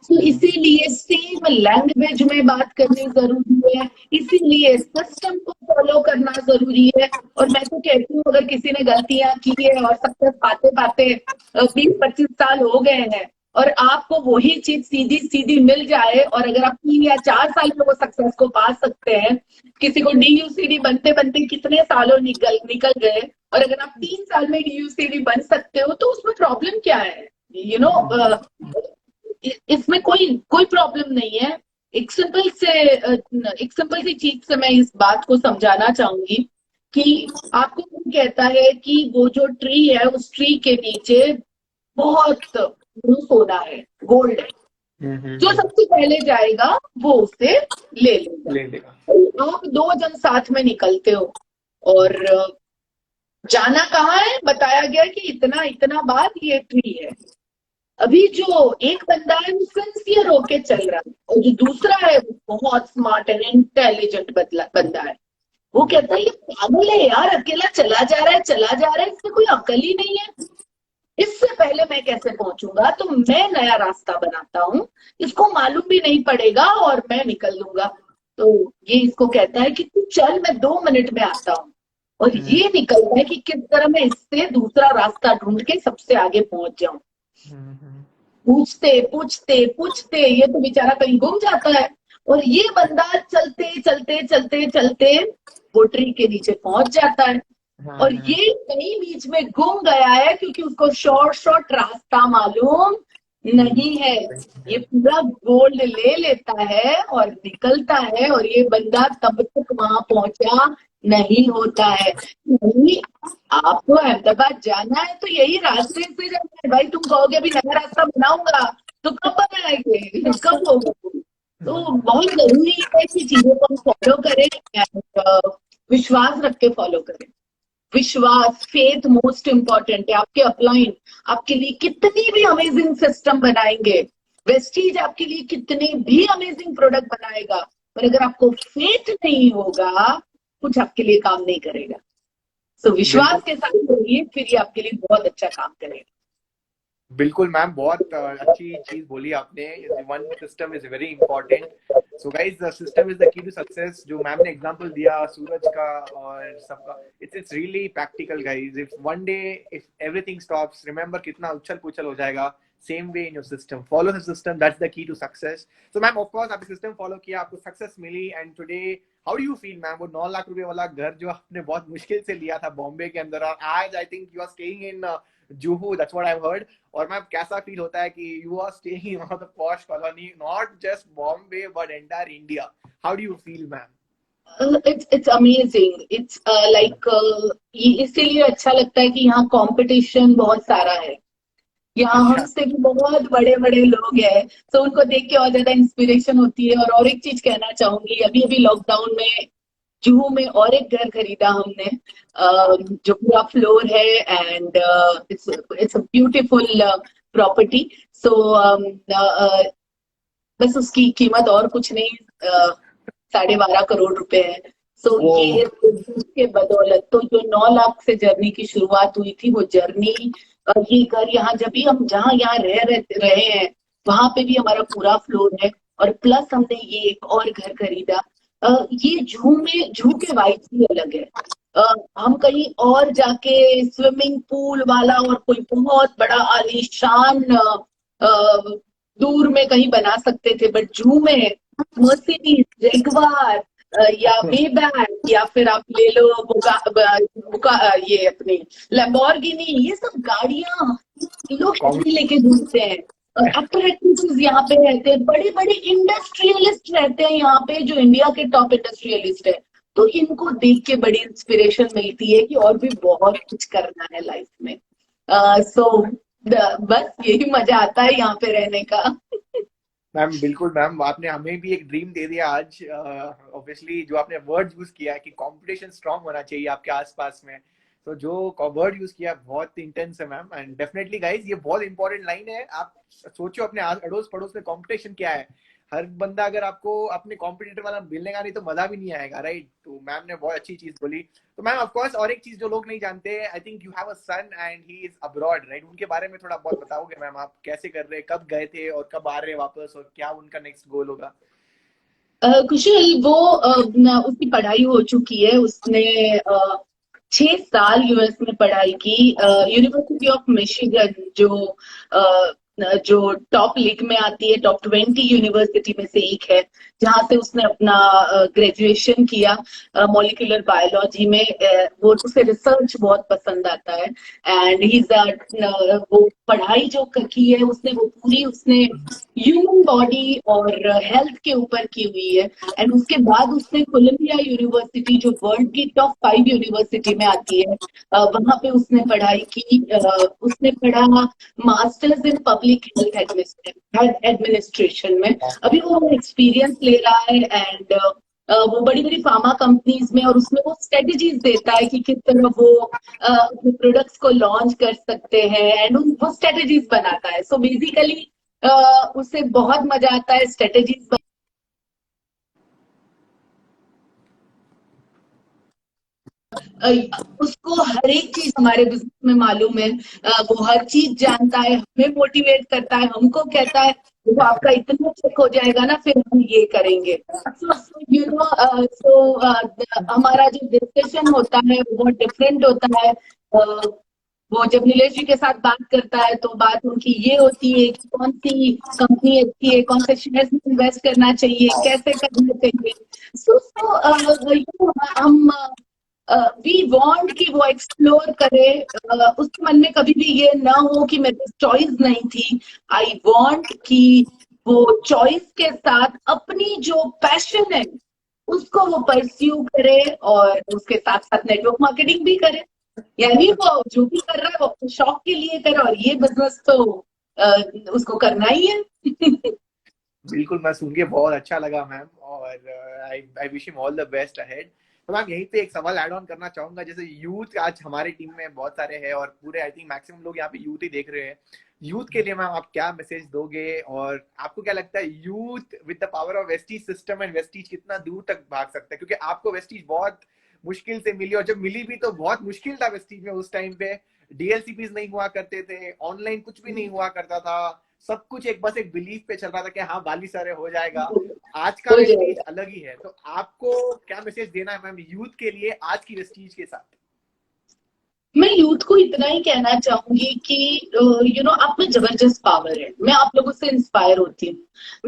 तो इसीलिए सेम लैंग्वेज में बात करनी जरूरी है, इसीलिए सिस्टम को फॉलो करना जरूरी है। और मैं तो कहती हूँ, अगर किसी ने गलतियां की है और सक्सेस पाते पाते 20-25 साल हो गए हैं और आपको वही चीज सीधी सीधी मिल जाए, और अगर आप 3 या 4 साल में वो सक्सेस को पा सकते हैं, किसी को DUCD बनते बनते कितने सालों निकल गए, और अगर आप 3 साल में DUCD बन सकते हो तो उसमें प्रॉब्लम क्या है? इसमें कोई प्रॉब्लम नहीं है। एक सिंपल सी चीज से मैं इस बात को समझाना चाहूंगी कि आपको कौन कहता है कि वो जो ट्री है उस ट्री के नीचे बहुत सोना है, गोल्ड है। जो सबसे पहले जाएगा वो उसे ले लेगा। आप 2 जन साथ में निकलते हो और जाना कहाँ है, बताया गया कि इतना इतना बार ये ट्री है, अभी जो एक बंदा है वो सिंसियर होके चल रहा है, और जो दूसरा है वो बहुत स्मार्ट एंड इंटेलिजेंट बंदा है। वो कहता है ये पागल है यार, अकेला चला जा रहा है चला जा रहा है, इसमें कोई अकल ही नहीं है, इससे पहले मैं कैसे पहुंचूंगा, तो मैं नया रास्ता बनाता हूँ, इसको मालूम भी नहीं पड़ेगा और मैं निकल लूंगा। तो ये इसको कहता है कि तू चल, मैं 2 मिनट में आता हूँ। और ये निकलता है कि किस तरह मैं इससे दूसरा रास्ता ढूंढ के सबसे आगे पहुंच जाऊं। पूछते पूछते पूछते ये तो बेचारा कहीं गुम जाता है, और ये बंदा चलते चलते चलते चलते वो ट्री के नीचे पहुंच जाता है। और ये कहीं बीच में गुम गया है क्योंकि उसको शॉर्ट शॉर्ट रास्ता मालूम नहीं है। ये पूरा गोल्ड ले लेता है और निकलता है, और ये बंदा तब तक वहां पहुंचा नहीं होता है। नहीं, आपको अहमदाबाद जाना है तो यही रास्ते से जाना है भाई। तुम कहोगे अभी नया रास्ता बनाऊंगा, तो कब बनाएंगे, कब होगा? तो बहुत जरूरी है कि चीजों को हम फॉलो करें, and, विश्वास रख के फॉलो करें। विश्वास, फेथ मोस्ट इंपॉर्टेंट है। आपके अपलाइन आपके लिए कितनी भी अमेजिंग सिस्टम बनाएंगे, वेस्टीज आपके लिए कितने भी अमेजिंग प्रोडक्ट बनाएगा, पर अगर आपको फेथ नहीं होगा, कुछ आपके लिए काम नहीं करेगा। सो विश्वास के साथ रहिए, फिर ये आपके लिए बहुत अच्छा काम करेगा। बिल्कुल मैम, बहुत अच्छी चीज बोली आपने। One system is very important. So guys, the system is the key to success. जो मैम ने एग्जांपल दिया सूरज का और सबका, it's really practical guys. If one day if everything stops, remember कितना उछल पुछल हो जाएगा। Same way in your system, follow the system, that's the key to success. So ma'am, of course आपने सिस्टम फॉलो किया, आपको सक्सेस मिली, and today how do you feel ma'am? वो 9 लाख रुपए वाला घर जो आपने बहुत मुश्किल से लिया था बॉम्बे के अंदर, और आज I think you are staying in Juhu, that's what I have heard. और मैम, कैसा फील होता है कि you are staying in one of the posh colony, not just Bombay but entire India? How do you feel ma'am? It's amazing. It's like ये इसीलिए अच्छा लगता है कि यहाँ कंपटीशन बहुत सारा है। यहाँ अच्छा। हमसे भी बहुत बड़े बड़े लोग हैं, तो उनको देख के और ज्यादा इंस्पिरेशन होती है। और एक चीज कहना चाहूंगी, अभी अभी लॉकडाउन में जुहू में और एक घर खरीदा हमने, जो पूरा फ्लोर है, and it's a beautiful property. So बस उसकी कीमत और कुछ नहीं, 12.5 करोड़ रुपए है। सो ये के बदौलत, तो जो 9 लाख से जर्नी की शुरुआत हुई थी, वो जर्नी, ये घर यहाँ जब भी हम जहाँ यहाँ रहे हैं, वहां पे भी हमारा पूरा फ्लोर है। और प्लस हमने ये एक और घर खरीदा। ये जूहू के वाइब भी अलग है। हम कहीं और जाके स्विमिंग पूल वाला और कोई बहुत बड़ा आलीशान दूर में कहीं बना सकते थे, बट जूहू में मर्सिडीज, जगुआर या मेबैक, या फिर आप ले लो ये अपनी लैम्बोर्गिनी, ये सब गाड़ियां लोग ऐसे लेके घूमते हैं। अट्रैक्टिव यहाँ पे रहते हैं, बड़े बड़े इंडस्ट्रियलिस्ट रहते हैं यहाँ पे, जो इंडिया के टॉप इंडस्ट्रियलिस्ट है। तो इनको देख के बड़ी इंस्पिरेशन मिलती है कि और भी बहुत कुछ करना है लाइफ में। सो बस यही मजा आता है यहाँ पे रहने का। मैम बिल्कुल मैम, आपने हमें भी एक ड्रीम दे दिया आज। ऑब्वियसली जो आपने वर्ड यूज किया है कि कंपटीशन स्ट्रांग होना चाहिए आपके आसपास में, तो जो वर्ड यूज किया बहुत इंटेंस है मैम। एंड डेफिनेटली गाइस, ये बहुत इंपॉर्टेंट लाइन है। आप सोचो अपने अड़ोस पड़ोस में कंपटीशन क्या है। हर बंदा अगर आपको अपने कॉम्पिटिटर वाला मिलेगा नहीं तो मजा भी नहीं आएगा, राइट? तो मैम ने बहुत अच्छी चीज बोली। तो मैम ऑफ कोर्स और एक चीज जो लोग नहीं जानते, I think you have a son and he is abroad, right? उनके बारे में थोड़ा बहुत बताओगे मैम? आप कैसे कर रहे, कब गए थे और कब आ रहे वापस, और क्या उनका नेक्स्ट गोल होगा? कुशल, वो उसकी पढ़ाई हो चुकी है। उसने 6 साल यूएस में पढ़ाई की, यूनिवर्सिटी ऑफ मिशिगन, जो टॉप लीग में आती है, टॉप 20 यूनिवर्सिटी में से एक है, जहां से उसने अपना ग्रेजुएशन किया मॉलिक्यूलर बायोलॉजी में। वो उसे रिसर्च बहुत पसंद आता है, एंड वो पढ़ाई जो की है उसने, वो पूरी उसने ह्यूमन बॉडी और हेल्थ के ऊपर की हुई है। एंड उसके बाद उसने कोलंबिया यूनिवर्सिटी, जो वर्ल्ड की टॉप 5 यूनिवर्सिटी में आती है, वहां पे उसने पढ़ाई की। उसने पढ़ा masters in public health administration में। अभी वो एक्सपीरियंस ले रहा है, एंड वो बड़ी बड़ी फार्मा कंपनीज में, और उसमें वो स्ट्रेटेजीज देता है कि किस तरह वो अपने प्रोडक्ट्स को लॉन्च कर सकते हैं, एंड वो स्ट्रेटेजीज बनाता है। सो बेसिकली उससे बहुत मजा आता है स्ट्रेटेजीज। उसको हर एक चीज हमारे बिजनेस में मालूम है, वो हर चीज जानता है, हमें मोटिवेट करता है, हमको कहता है वो आपका इतना चेक हो जाएगा ना, फिर हम ये करेंगे। यू नो, सो हमारा जो डिस्कशन होता है वो बहुत डिफरेंट होता है। वो जब नीलेश जी के साथ बात करता है तो बात उनकी ये होती है कि कौन सी कंपनी अच्छी है, कौन से शेयर्स में इन्वेस्ट करना चाहिए, कैसे करना चाहिए। सो हम वी वांट कि वो एक्सप्लोर करे, उसके मन में कभी भी ये ना हो कि मेरे पास चॉइस नहीं थी। आई वांट कि वो चॉइस के साथ अपनी जो पैशन है उसको वो परस्यू करे, और उसके साथ साथ नेटवर्क मार्केटिंग भी करे। यानी वो जो भी कर रहा है वो अपने शौक के लिए करे, और ये बिजनेस तो उसको करना ही है। बिल्कुल, मैं सुन के बहुत अच्छा लगा मैम, और I wish him all the best ahead. तो मैम यहीं पे एक सवाल ऐड ऑन करना चाहूंगा, जैसे यूथ आज हमारी टीम में बहुत सारे हैं, और पूरे आई थिंक मैक्सिमम लोग यहाँ पे यूथ ही देख रहे हैं। यूथ के लिए मैम आप क्या मैसेज दोगे, और आपको क्या लगता है youth with the power of Vestige system and Vestige कितना दूर तक भाग सकता है? क्योंकि आपको वेस्टीज बहुत मुश्किल से मिली, और जब मिली भी तो बहुत मुश्किल था वेस्टीज में। उस टाइम पे डीएलसीपीज नहीं हुआ करते थे, ऑनलाइन कुछ भी नहीं हुआ करता था, सब कुछ एक बस एक बिलीफ पे चल रहा था कि हाँ बाली सारे हो जाएगा। आज का वेस्टीज अलग ही है, तो आपको क्या मैसेज देना है मैम यूथ के लिए आज की वेस्टीज के साथ? मैं यूथ को इतना ही कहना चाहूंगी कि यू नो, आप में जबरदस्त पावर है। मैं आप लोगों से इंस्पायर होती हूँ,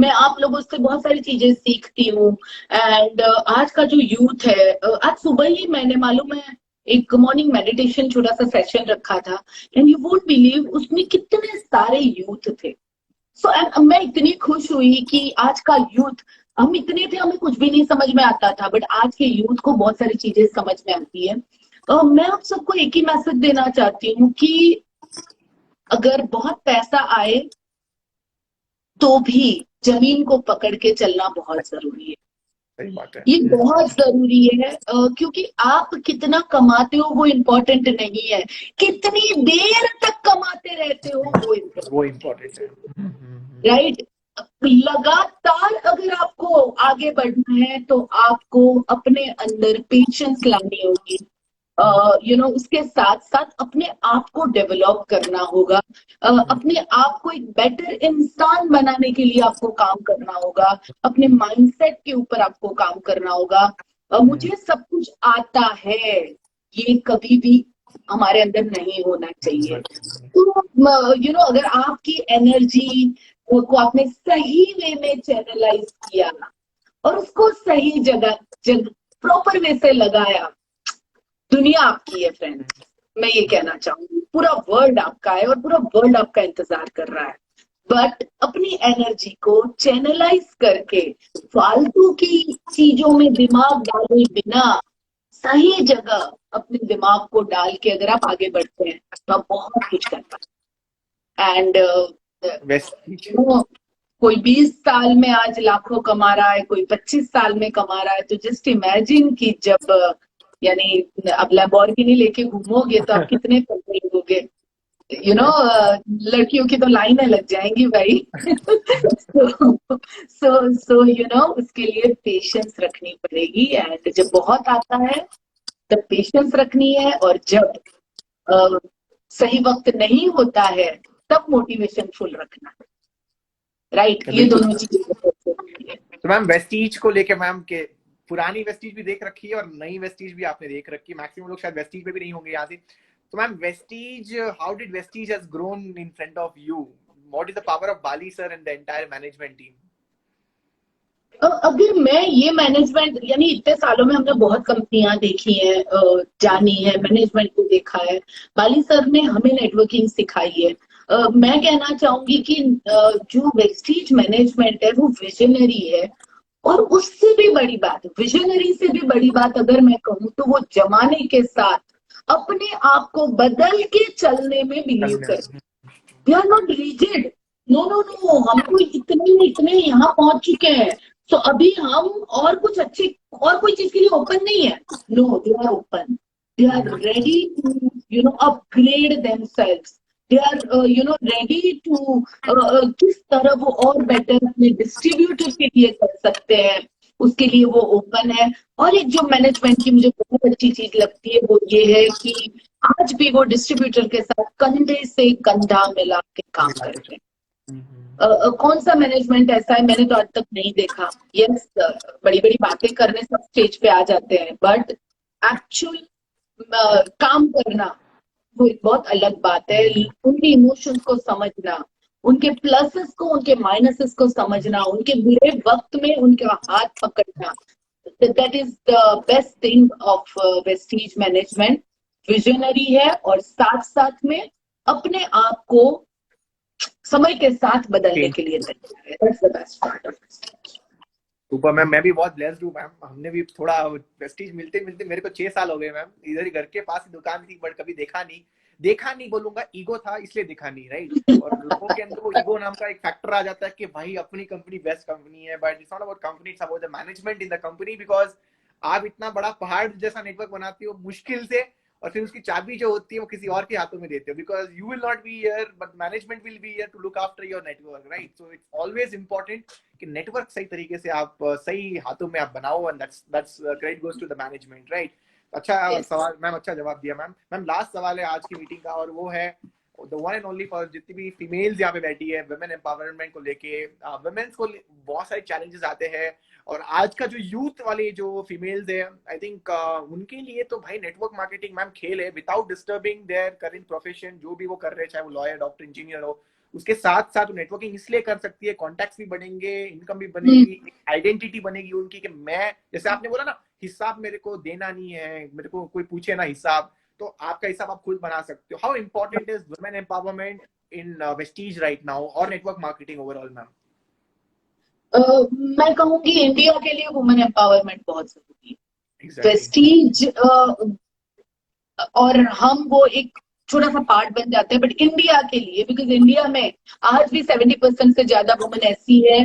मैं आप लोगों से बहुत सारी चीजें सीखती हूँ। एंड आज का जो यूथ है, आज सुबह ही मैंने, मालूम है, एक मॉर्निंग मेडिटेशन छोटा सा सेशन रखा था, एंड यू वोंट बिलीव उसमें कितने सारे यूथ थे। सो मैं इतनी खुश हुई कि आज का यूथ, हम इतने थे हमें कुछ भी नहीं समझ में आता था, बट आज के यूथ को बहुत सारी चीजें समझ में आती है। मैं आप सबको एक ही मैसेज देना चाहती हूँ कि अगर बहुत पैसा आए तो भी जमीन को पकड़ के चलना बहुत जरूरी है। सही बात है, ये बहुत जरूरी है, क्योंकि आप कितना कमाते हो वो इम्पोर्टेंट नहीं है, कितनी देर तक कमाते रहते हो वो इम्पोर्टेंट है। राइट। लगातार अगर आपको आगे बढ़ना है तो आपको अपने अंदर पेशेंस लानी होगी, यू नो, उसके साथ साथ अपने आप को डेवलप करना होगा, अपने आप को एक बेटर इंसान बनाने के लिए आपको काम करना होगा, अपने माइंडसेट के ऊपर आपको काम करना होगा। मुझे सब कुछ आता है, ये कभी भी हमारे अंदर नहीं होना चाहिए। तो यू नो, अगर आपकी एनर्जी को आपने सही वे में चैनलाइज किया और उसको सही जगह प्रॉपर वे से लगाया, दुनिया आपकी है फ्रेंड्स। मैं ये कहना चाहूंगी, पूरा वर्ल्ड आपका है और पूरा वर्ल्ड आपका इंतजार कर रहा है। बट अपनी एनर्जी को चैनलाइज करके फालतू की चीजों में दिमाग डाले बिना सही जगह अपने दिमाग को डाल के अगर आप आगे बढ़ते हैं तो आप बहुत कुछ कर पाते हैं। एंड कोई 20 साल में आज लाखों कमा रहा है, कोई 25 साल में कमा रहा है, तो जस्ट इमेजिन कि जब यानी अब लैम्बोर्गिनी लेके घूमोगे तो आप कितने पैसे लोगे। यू नो, लड़कियों की तो लाइनें लग जाएंगी भाई। सो यू नो, उसके लिए पेशेंस रखनी पड़ेगी। एंड जब बहुत आता है तब पेशेंस रखनी है, और जब सही वक्त नहीं होता है तब मोटिवेशन फुल रखना है। राइट, ये दोनों चीजें। तो मैम वेस्टीज को लेके, मैम के पुरानी वेस्टीज भी देख रखी है और नई वेस्टीज भी आपने देख रखी है, मैक्सिमम लोग शायद वेस्टीज पे भी नहीं होंगे यहाँ से। तो ma'am Vestige, how did Vestige has grown in front of you? What is the power of Bali sir and the entire management team? अगर मैं ये मैनेजमेंट, यानी इतने सालों में हमने बहुत कंपनियां देखी हैं, जानी है, मैनेजमेंट को देखा है, बाली सर ने हमें नेटवर्किंग सिखाई है। मैं कहना चाहूंगी कि जो वेस्टीज मैनेजमेंट है वो विजनरी है, और उससे भी बड़ी बात, विजनरी से भी बड़ी बात अगर मैं कहूँ तो वो जमाने के साथ अपने आप को बदल के चलने में बिलीव करते हैं। We are not rigid, no no no, हम तो इतने यहाँ पहुंच चुके हैं, सो अभी हम और कुछ अच्छे और कोई चीज के लिए ओपन नहीं है. No, they are open. They are ready to, upgrade themselves. They are, ready to किस तरह वो और बेटर अपने डिस्ट्रीब्यूटर के लिए कर सकते हैं, उसके लिए वो ओपन है. और एक जो मैनेजमेंट की मुझे बहुत अच्छी चीज लगती है वो ये है कि आज भी वो डिस्ट्रीब्यूटर के साथ कंधे से कंधा मिला के काम करते हैं. कौन सा मैनेजमेंट ऐसा है, मैंने तो आज तक नहीं देखा. यस, बड़ी बड़ी बातें करने सब स्टेज पे आ जाते हैं, बट एक्चुअल काम करना वो एक बहुत अलग बात है. उनके इमोशंस को समझना, उनके प्लसेस को, उनके माइनसेस को समझना, उनके बुरे वक्त में उनका हाथ पकड़ना, that is the best thing of Vestige management. Visionary है और साथ साथ में अपने आप को समय के साथ बदलने के लिए तैयार है. That's the best part of Vestige. Super ma'am, मैं भी बहुत ब्लेस्ड हूँ मैम. हमने भी थोड़ा प्रेस्टीज मिलते मिलते मेरे को 6 साल हो गए मैम. इधर ही घर के पास ही दुकान थी, बट कभी देखा नहीं बोलूंगा, ईगो था इसलिए देखा नहीं, राइट. और लोगों के अंदर वो ईगो नाम का एक फैक्टर आ जाता है कि भाई अपनी कंपनी बेस्ट कंपनी है, but it's not about company, it's about the management in the company. Because आप इतना बड़ा पहाड़ जैसा नेटवर्क बनाती हो मुश्किल से, और फिर उसकी चाबी जो होती है वो किसी और के हाथों में देते हो. Because you will not be here, but management will be here to look after your network, right. So it's always important कि नेटवर्क सही तरीके से आप सही हाथों में आप बनाओ, and that's credit goes to the management, right. अच्छा सवाल मैम, अच्छा जवाब दिया मैम. मैम लास्ट सवाल है आज की मीटिंग का, और वो है the one and only for जितनी भी फीमेल्स यहाँ पे बैठी है, वुमेन एम्पावरमेंट को लेके. वुमेन्स को बहुत सारे चैलेंजेस आते हैं, और आज का जो यूथ वाले जो फीमेल्स है, आई थिंक उनके लिए तो भाई नेटवर्क मार्केटिंग मैम खेल है. Without disturbing their current profession, जो भी वो कर रहे हैं, चाहे वो लॉयर, डॉक्टर, इंजीनियर हो, उसके साथ साथ नेटवर्किंग इसलिए कर सकती है, कॉन्टैक्ट्स भी बढ़ेंगे, इनकम भी बनेगी, आइडेंटिटी बनेगी उनकी कि मैं, जैसे आपने बोला ना, हिसाब मेरे को देना नहीं है, मेरे को कोई पूछे ना हिसाब, तो आपका हिसाब आप खुद बना सकते हो. How important is women empowerment in Vestige right now, और नेटवर्क मार्केटिंग ओवरऑल मैम? मैं कहूंगी इंडिया के लिए वुमेन एम्पावरमेंट बहुत जरूरी है. Exactly. वेस्टीज और हम वो एक छोटा सा पार्ट बन जाते हैं, बट इंडिया के लिए, बिकॉज इंडिया में आज भी 70% से ज्यादा वुमेन ऐसी है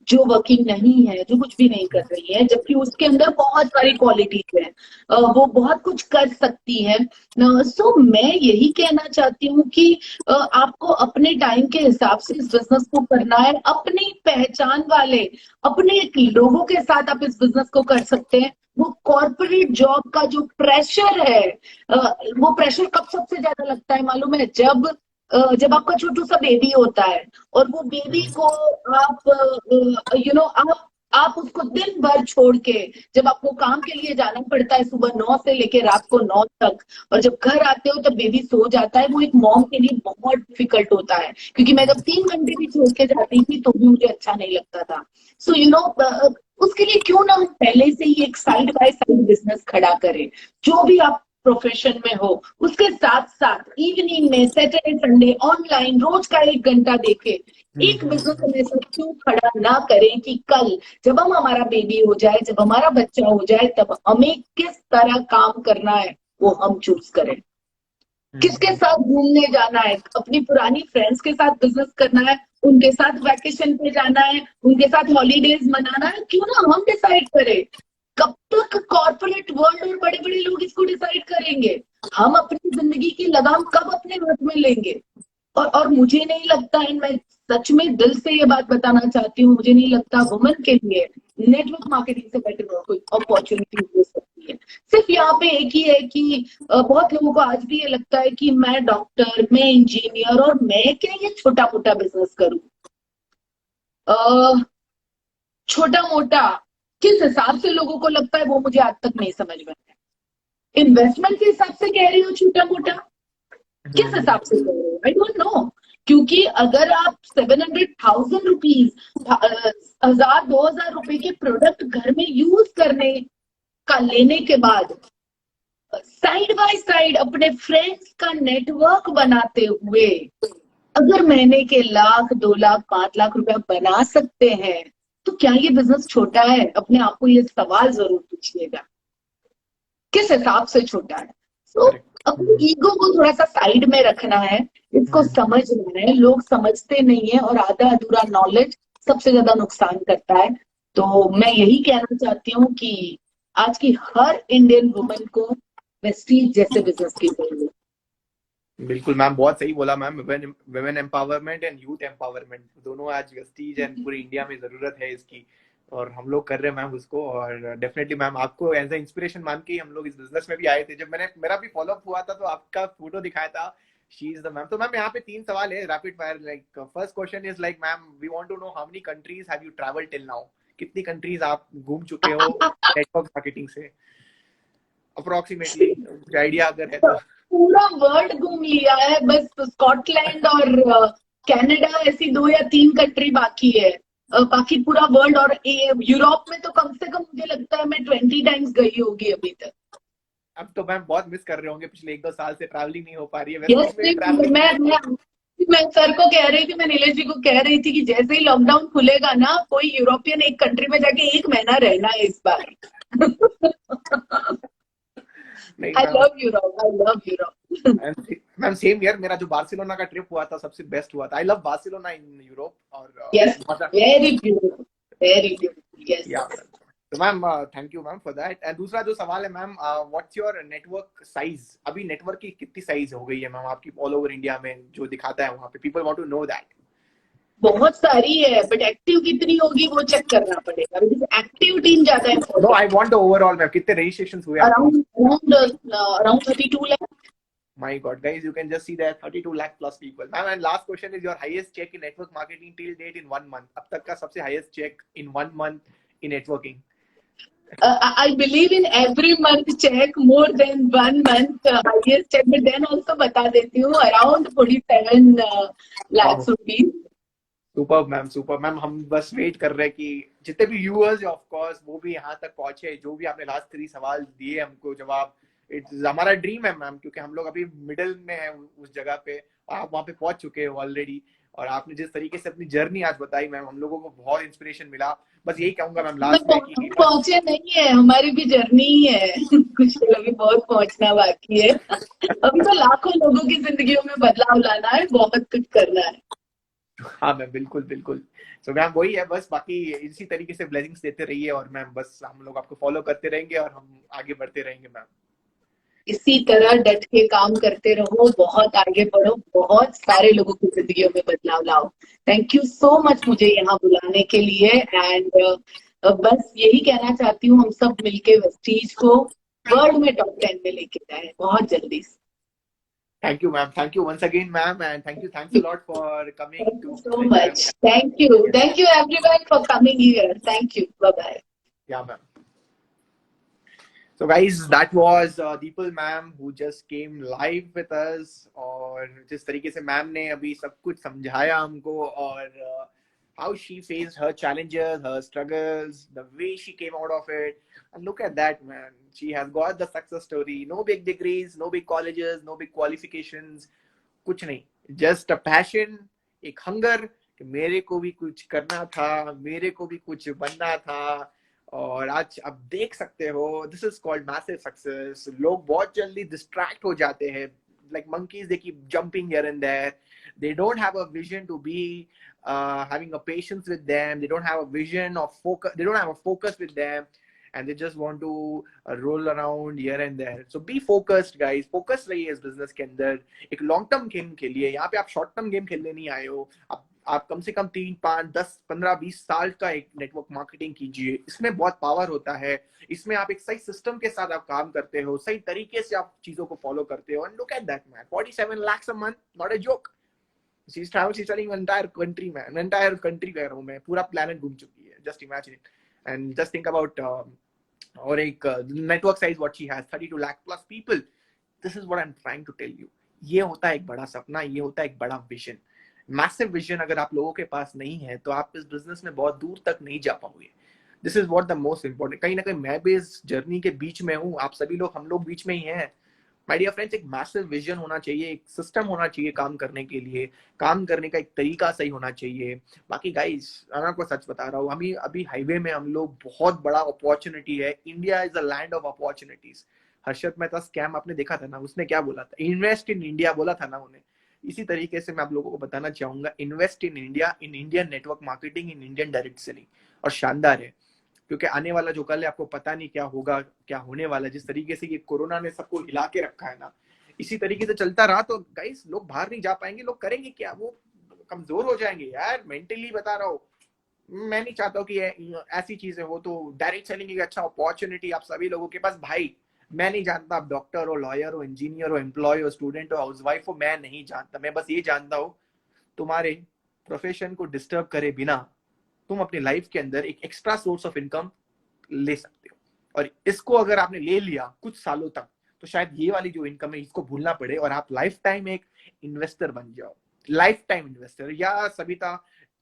जो वर्किंग नहीं है, जो कुछ भी नहीं कर रही है, जबकि उसके अंदर बहुत सारी क्वालिटीज है, वो बहुत कुछ कर सकती है. सो मैं यही कहना चाहती हूँ कि आपको अपने टाइम के हिसाब से इस बिजनेस को करना है. अपनी पहचान वाले अपने लोगों के साथ आप इस बिजनेस को कर सकते हैं. वो कॉर्पोरेट जॉब का जो प्रेशर है, वो प्रेशर कब सबसे ज्यादा लगता है मालूम है? जब आपका छोटू सा बेबी होता है, और वो बेबी को आप उसको दिन भर छोड़ के, जब आपको काम के लिए जाना पड़ता है सुबह 9 से लेके रात को 9 तक, और जब घर आते हो तब बेबी सो जाता है, वो एक मॉम के लिए बहुत डिफिकल्ट होता है. क्योंकि मैं जब 3 घंटे भी छोड़ के जाती थी तो भी मुझे अच्छा नहीं लगता था. सो उसके लिए क्यों ना हम पहले से ही एक साइड बाय साइड बिजनेस खड़ा करें. जो भी आप प्रोफेशन में हो, उसके साथ साथ इवनिंग में, सैटरडे संडे ऑनलाइन रोज का 1 घंटा देके एक बिजनेस हम ऐसा क्यों खड़ा ना करें कि कल जब हमारा बेबी हो जाए, जब हमारा बच्चा हो जाए, तब हमें किस तरह काम करना है वो हम चूज करें. किसके साथ घूमने जाना है, अपनी पुरानी फ्रेंड्स के साथ बिजनेस करना है, उनके साथ वैकेशन पे जाना है, उनके साथ हॉलीडेज मनाना है, क्यों ना हम डिसाइड करें. कब तक कॉर्पोरेट वर्ल्ड और बड़े बड़े लोग इसको डिसाइड करेंगे? हम अपनी जिंदगी की लगाम कब अपने हाथ में लेंगे? और मुझे नहीं लगता, एंड मैं सच में दिल से ये बात बताना चाहती हूँ, मुझे नहीं लगता वुमेन के लिए नेटवर्क मार्केटिंग से बेटर और कोई अपॉर्चुनिटी हो सकती है. सिर्फ यहाँ पे एक ही है कि बहुत लोगों को आज भी ये लगता है कि मैं डॉक्टर, मैं इंजीनियर, और मैं क्या ये छोटा मोटा बिजनेस करूं. छोटा मोटा किस हिसाब से लोगों को लगता है वो मुझे आज तक नहीं समझ में आया. इन्वेस्टमेंट के हिसाब से कह रही हो छोटा मोटा, किस हिसाब से कह रहे हो? I don't know. क्योंकि अगर आप 700,000 रुपीज, 1,000-2,000 रुपए के प्रोडक्ट घर में यूज करने का लेने के बाद साइड बाय साइड अपने फ्रेंड्स का नेटवर्क बनाते हुए अगर महीने के 1 लाख, 2 लाख, 5 लाख रुपया बना सकते हैं, तो क्या ये बिजनेस छोटा है? अपने आप को ये सवाल जरूर पूछिएगा, किस हिसाब से छोटा है. तो अपनी ईगो को थोड़ा सा साइड में रखना है, इसको समझना है. लोग समझते नहीं है, और आधा अधूरा नॉलेज सबसे ज्यादा नुकसान करता है. तो मैं यही कहना चाहती हूँ कि आज की हर इंडियन वुमन को वेस्टीज जैसे बिजनेस की जरूरत है। बिल्कुल मैम, बहुत सही बोला ma'am. Women empowerment and youth empowerment दोनों आज वेस्टीज एंड पूरी इंडिया में जरूरत है इसकी, और हम लोग कर रहे हैं मैम उसको। और डेफिनेटली मैम आपको एज ए इंस्पिरेशन मान के ही हम लोग इस बिजनेस में भी आए थे। जब मैंने मेरा भी फॉलोअप हुआ था तो आपका फोटो दिखाया था, शी इज द मैम। तो मैम यहाँ पे 3 सवाल है rapid fire. Like first question is like ma'am, we want to know how many countries have you travelled till now. कितनी कंट्रीज आप घूम चुके हो नेटवर्क मार्केटिंग से, अप्रोक्सीमेटली कुछ आइडिया अगर है तो। पूरा वर्ल्ड घूम लिया है, बस स्कॉटलैंड और कनाडा ऐसी 2 या 3 कंट्री बाकी है। बाकी पूरा वर्ल्ड और यूरोप में तो कम से कम मुझे लगता है मैं 20 टाइम्स गई होगी अभी तक। अब तो मैम बहुत मिस कर रहे होंगे, पिछले 1-2 साल से ट्रैवलिंग नहीं हो पा रही है। यस, वैसे ट्रैवलिंग मैं सर को कह रही थी, मैं नीलेश जी को कह रही थी कि जैसे ही लॉकडाउन खुलेगा ना, कोई यूरोपियन एक कंट्री में जाके 1 महीना रहना है इस बार। नहीं आई ma'am. Love Europe, I love Europe. Ma'am same year मेरा जो बार्सिलोना का ट्रिप हुआ था सबसे बेस्ट हुआ था। I love Barcelona in Europe. और यस, मजा very beautiful, very beautiful. Yes. या। तो ma'am thank you ma'am for that. And दूसरा जो सवाल है ma'am, what's your network size? अभी नेटवर्क की कितनी साइज हो गई है मैम आपकी ऑल ओवर इंडिया में, जो दिखाता है वहाँ पे? People want to know that. बहुत सारी है, बट एक्टिव कितनी होगी वो चेक करना पड़ेगा, बिकॉज एक्टिव टीम ज्यादा no, important. I want the overall ma'am, कितने रजिस्ट्रेशंस हुए आपके? Around 32 lakh. My God, guys, you can just see that 32 lakh plus people. Ma'am, and last question is your highest check in network marketing till date in 1 month. अब तक का सबसे highest check in 1 month in networking. I believe in every month check, more than 1 month highest check, but then also बता देती हूँ around 47 Wow. lakhs rupees. Super ma'am, super ma'am. हम बस wait कर रहे हैं कि जितने भी व्यूअर्स ऑफ कोर्स वो भी यहाँ तक पहुंचे, जो भी आपने लास्ट 3 सवाल दिए हमको जवाब। इट्स हमारा ड्रीम है मैम, क्योंकि हम लोग अभी मिडिल में है उस जगह पे, आप वहाँ पे पहुंच चुके हो ऑलरेडी। और आपने जिस तरीके से अपनी जर्नी आज बताई मैम, हम लोगों को बहुत इंस्पिरेशन मिला। बस यही कहूंगा मैम लास्ट में कि हम पहुंचे नहीं है, हमारी भी जर्नी ही है। कुछ लोग अभी बहुत पहुंचना बाकी है। अभी तो लाखों लोगों की जिंदगियों में बदलाव लाना है, बहुत कुछ करना है। हाँ मैम, बिल्कुल बिल्कुल। सो मैम वही है, बस बाकी इसी तरीके से ब्लेसिंग्स देते रहिए, और मैम बस हम लोग आपको फॉलो करते रहेंगे और हम आगे बढ़ते रहेंगे मैम। इसी तरह डट के काम करते रहो, बहुत आगे बढ़ो, बहुत सारे लोगों की जिंदगियों में बदलाव लाओ। थैंक यू सो मच मुझे यहाँ बुलाने के लिए। एंड बस यही कहना चाहती हूँ, हम सब मिलके वेस्टीज को वर्ल्ड में टॉप 10 में लेके जाए बहुत जल्दी से। Thank you, ma'am. Thank you once again, ma'am, and thanks a lot for coming Thank you to. so much. Thank you everyone for coming here. Thank you. Bye bye. Yeah, ma'am. So guys, that was Deepal ma'am who just came live with us, और जिस तरीके से ma'am ने अभी सब कुछ समझाया हमको, और how she faced her challenges, her struggles, the way she came out of it. And look at that, man. She has got the success story. No big degrees, no big colleges, no big qualifications. कुछ नहीं, just a passion, एक hunger कि मेरे को भी कुछ करना था, मेरे को भी कुछ बनना था। और आज आप देख सकते हो, this is called massive success. लोग बहुत जल्दी डिस्ट्रैक्ट हो जाते हैं, like monkeys, they keep jumping here and there. They don't have a vision to be having a patience with them. They don't have a vision of focus. They don't have a focus with them, and they just want to roll around here and there. So be focused, guys. Focus रहिए इस business के अंदर। एक long term game खेलिए। यहाँ पे आप short term game खेलने नहीं आए हो। आप कम से कम 3, 5, 10, 15, 20 साल का एक नेटवर्क मार्केटिंग कीजिए। इसमें बहुत पावर होता है। इसमें आप एक सही सिस्टम के साथ आप काम करते हो, सही तरीके से आप चीजों को फॉलो करते हो। And look at that man, 47 lakhs a month, not a joke. She's selling entire country, man. Entire country कह रहा हूँ मैं, पूरा planet घूम चुकी है। Just imagine it. And just think about और एक network size what she has, 32 lakh plus people. This is what I'm trying to tell you. ये होता है एक बड़ा सपना, ये होता है एक बड़ा विजन। मैसिव विजन अगर आप लोगों के पास नहीं है तो आप इस बिजनेस में बहुत दूर तक नहीं जा पाओगे। This is what the most important. कहीं ना कहीं मैं भी इस जर्नी के बीच में हूँ, आप सभी लोग, हम लोग बीच में ही हैं। माय डियर फ्रेंड्स, एक मैसिव विजन होना चाहिए, एक सिस्टम होना चाहिए काम करने के लिए, काम करने का एक तरीका सही होना चाहिए। बाकी गाइस, मैं आपको सच बता रहा हूँ, अभी हाईवे में हम लोग, बहुत बड़ा अपॉर्चुनिटी है। India is a land of opportunities. Harshad Mehta scam आपने देखा था ना, उसने क्या बोला था? इन्वेस्ट इन इंडिया बोला था ना उन्हें। इसी तरीके से मैं आप लोगों को बताना चाहूंगा, invest in India, in Indian network marketing, in Indian direct selling. और शानदार है, क्योंकि आने वाला जो कल है आपको पता नहीं क्या होगा, क्या होने वाला है। जिस तरीके से ये कोरोना ने सबको हिला के रखा है ना, इसी तरीके से चलता रहा तो गाइस लोग बाहर नहीं जा पाएंगे, लोग करेंगे क्या, वो कमजोर हो जाएंगे यार, मेंटली बता रहा हूँ। मैं नहीं चाहता हूँ कि ऐसी चीजें हो। तो डायरेक्ट सेलिंग एक अच्छा अपॉर्चुनिटी आप सभी लोगों के पास। भाई मैं नहीं जानता आप डॉक्टर हो, लॉयर हो, इंजीनियर हो, एम्प्लॉय हो, स्टूडेंट हो, हाउसवाइफ हो, मैं नहीं जानता। मैं बस ये जानता हूँ तुम्हारे प्रोफेशन को डिस्टर्ब करे बिना तुम अपनी लाइफ के अंदर एक एक्स्ट्रा सोर्स ऑफ इनकम ले सकते हो। और इसको अगर आपने ले लिया कुछ सालों तक, तो शायद ये वाली जो इनकम है इसको भूलना पड़े और आप लाइफ टाइम एक इन्वेस्टर बन जाओ, लाइफ टाइम इन्वेस्टर। या Savita,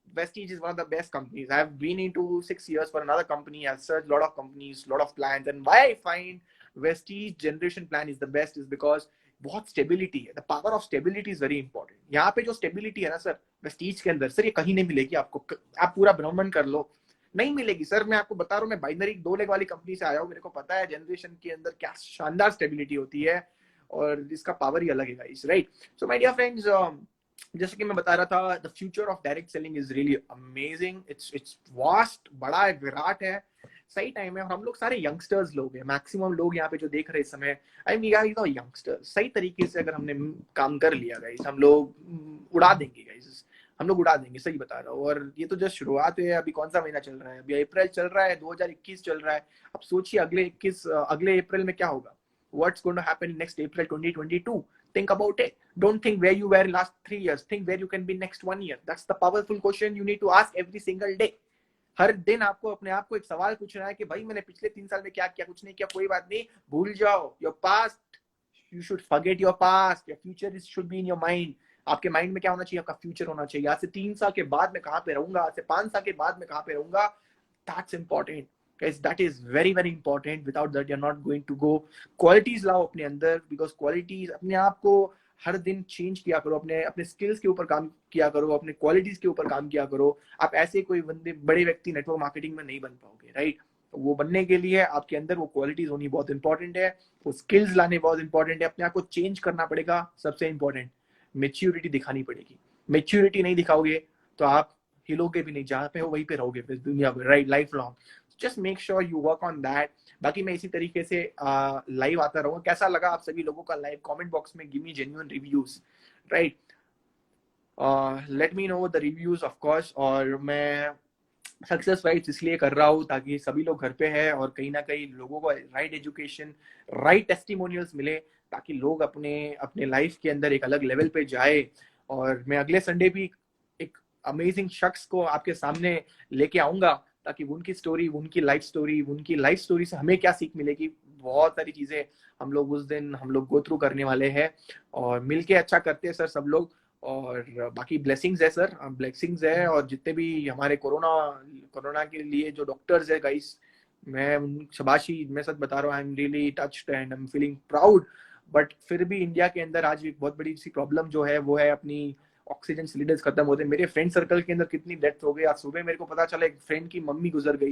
Vestige is one of the best companies. I have been into 6 years for another company. I've searched a lot of companies, lot of plans, and why I find Vestige Generation Plan is the best is because बहुत stability है। The power of stability is very important. यहाँ पे जो stability है ना sir Vestige के अंदर, sir ये कहीं नहीं मिलेगी आपको। आप पूरा भ्रमण कर लो, नहीं मिलेगी सर। मैं आपको बता रहा हूँ, मैं बाइनरी 2 लेग वाली कंपनी से आया हूँ, मेरे को पता है जनरेशन के अंदर क्या शानदार स्टेबिलिटी होती है और इसका पावर ही अलग है guys, right. So my dear friends, जैसे कि मैं बता रहा था, the future of direct selling is really amazing. It's vast, बड़ा है, विराट है, सही टाइम है। और हम लोग सारे यंगस्टर्स लोग हैं, मैक्सिमम लोग यहाँ पे जो देख रहे हैं इस समय, आई मीन गाइस यंगस्टर्स। सही तरीके से अगर हमने काम कर लिया गाइस, हम लोग उड़ा देंगे गाइस, हम लोग उड़ा देंगे, सही बता रहा हूँ। और ये तो जस्ट शुरुआत है। अभी कौन सा महीना चल रहा है? अभी अप्रैल चल रहा है, 2021 चल रहा है। अब सोचिए अगले अप्रैल में क्या होगा। What's going to happen next April 2022? Think about it. Don't think where you were last 3 years. Think where you can be next 1 year. That's the powerful question you need to ask every single day. हर दिन आपको अपने आप को एक सवाल पूछना है कि भाई मैंने पिछले 3 साल में क्या किया, कुछ नहीं किया, कोई बात नहीं, भूल जाओ। Your past, you should forget your past, your future should be in your mind. आपके माइंड में क्या होना चाहिए? आपका फ्यूचर होना चाहिए। आज से 3 साल के बाद मैं कहाँ पे रहूंगा, आज से 5 साल के बाद मैं कहाँ पे रहूंगा, that's important guys, that is very very important. Without that you're not going to go. Qualities लाओ अपने अंदर, because qualities अपने आप को हर दिन चेंज किया करो, अपने स्किल्स के ऊपर काम किया करो, अपने क्वालिटीज के ऊपर काम किया करो। आप ऐसे कोई बड़े व्यक्ति नेटवर्क मार्केटिंग में नहीं बन पाओगे, राइट। वो बनने के लिए आपके अंदर वो क्वालिटीज होनी बहुत इंपॉर्टेंट है, वो स्किल्स लाने बहुत इंपॉर्टेंट है, अपने आप को चेंज करना पड़ेगा। सबसे इंपॉर्टेंट मेच्योरिटी दिखानी पड़ेगी। मेच्योरिटी नहीं दिखाओगे तो आप हिलोगे भी नहीं, जहाँ पे हो वहीं पे रहोगे फिर दुनिया में, right, life long. Just make sure you work on that. बाकी मैं इसी तरीके से लाइव आता रहूंगा। कैसा लगा आप सभी लोगों का लाइव? कमेंट बॉक्स में give me genuine reviews, right. Let me know the reviews of course. और मैं सक्सेस वाइब्स इसलिए कर रहा हूँ ताकि सभी लोग घर पे हैं और कहीं ना कहीं लोगों को राइट एजुकेशन, राइट टेस्टिमोनियल्स मिले, ताकि लोग अपने लाइफ के अंदर एक अलग लेवल पे जाए। और मैं अगले संडे भी एक अमेजिंग शख्स को आपके सामने लेके आऊंगा, ताकि उनकी स्टोरी, उनकी लाइफ स्टोरी से हमें क्या सीख मिलेगी। बहुत सारी चीजें हम लोग उस दिन गो थ्रू करने वाले हैं और मिलके अच्छा करते हैं सर सब लोग। और बाकी ब्लेसिंग्स है सर, ब्लेसिंग्स है। और जितने भी हमारे कोरोना के लिए जो डॉक्टर्स है गाइस, मैं शाबाशी, मैं सच बता रहा हूँ, I am really touched and I am feeling proud. But फिर भी इंडिया के अंदर आज एक बहुत बड़ी सी प्रॉब्लम जो है वो है अपनी ऑक्सीजन सिलेंडर्स खत्म होते हैं। मेरे फ्रेंड सर्कल के अंदर कितनी डेथ हो गई। आज सुबह मेरे को पता चला एक फ्रेंड की मम्मी गुजर गई।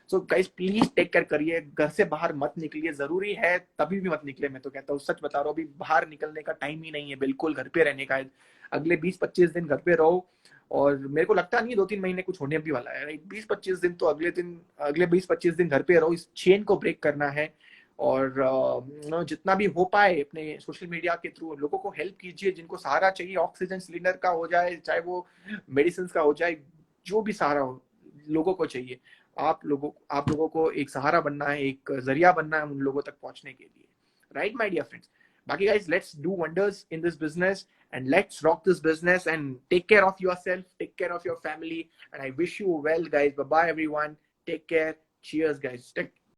So guys please take care करिए, घर से बाहर मत निकलिए, जरूरी है तभी भी मत निकले। मैं तो कहता हूँ, सच बता रहा हूँ, अभी बाहर निकलने का टाइम ही नहीं है, बिल्कुल घर पे रहने का है। अगले 20-25 दिन घर पे रहो। और मेरे को लगता नहीं 2-3 महीने कुछ होने भी वाला है, राइट। 20-25 दिन तो अगले 20-25 दिन घर पे रहो, इस चेन को ब्रेक करना है। और जितना भी हो पाए अपने सोशल मीडिया के थ्रू लोगों को हेल्प कीजिए, जिनको सहारा चाहिए, ऑक्सीजन सिलेंडर का हो जाए, चाहे वो मेडिसिन का हो जाए, जो भी सहारा हो लोगों को चाहिए। आप लोगों को एक सहारा बनना है, एक जरिया बनना है उन लोगों तक पहुंचने के लिए, राइट माय डियर फ्रेंड्स। बाकी guys, let's do wonders in this business and let's rock this business and take care of yourself, take care of your family, and I wish you well guys. Bye bye everyone, take care, cheers guys.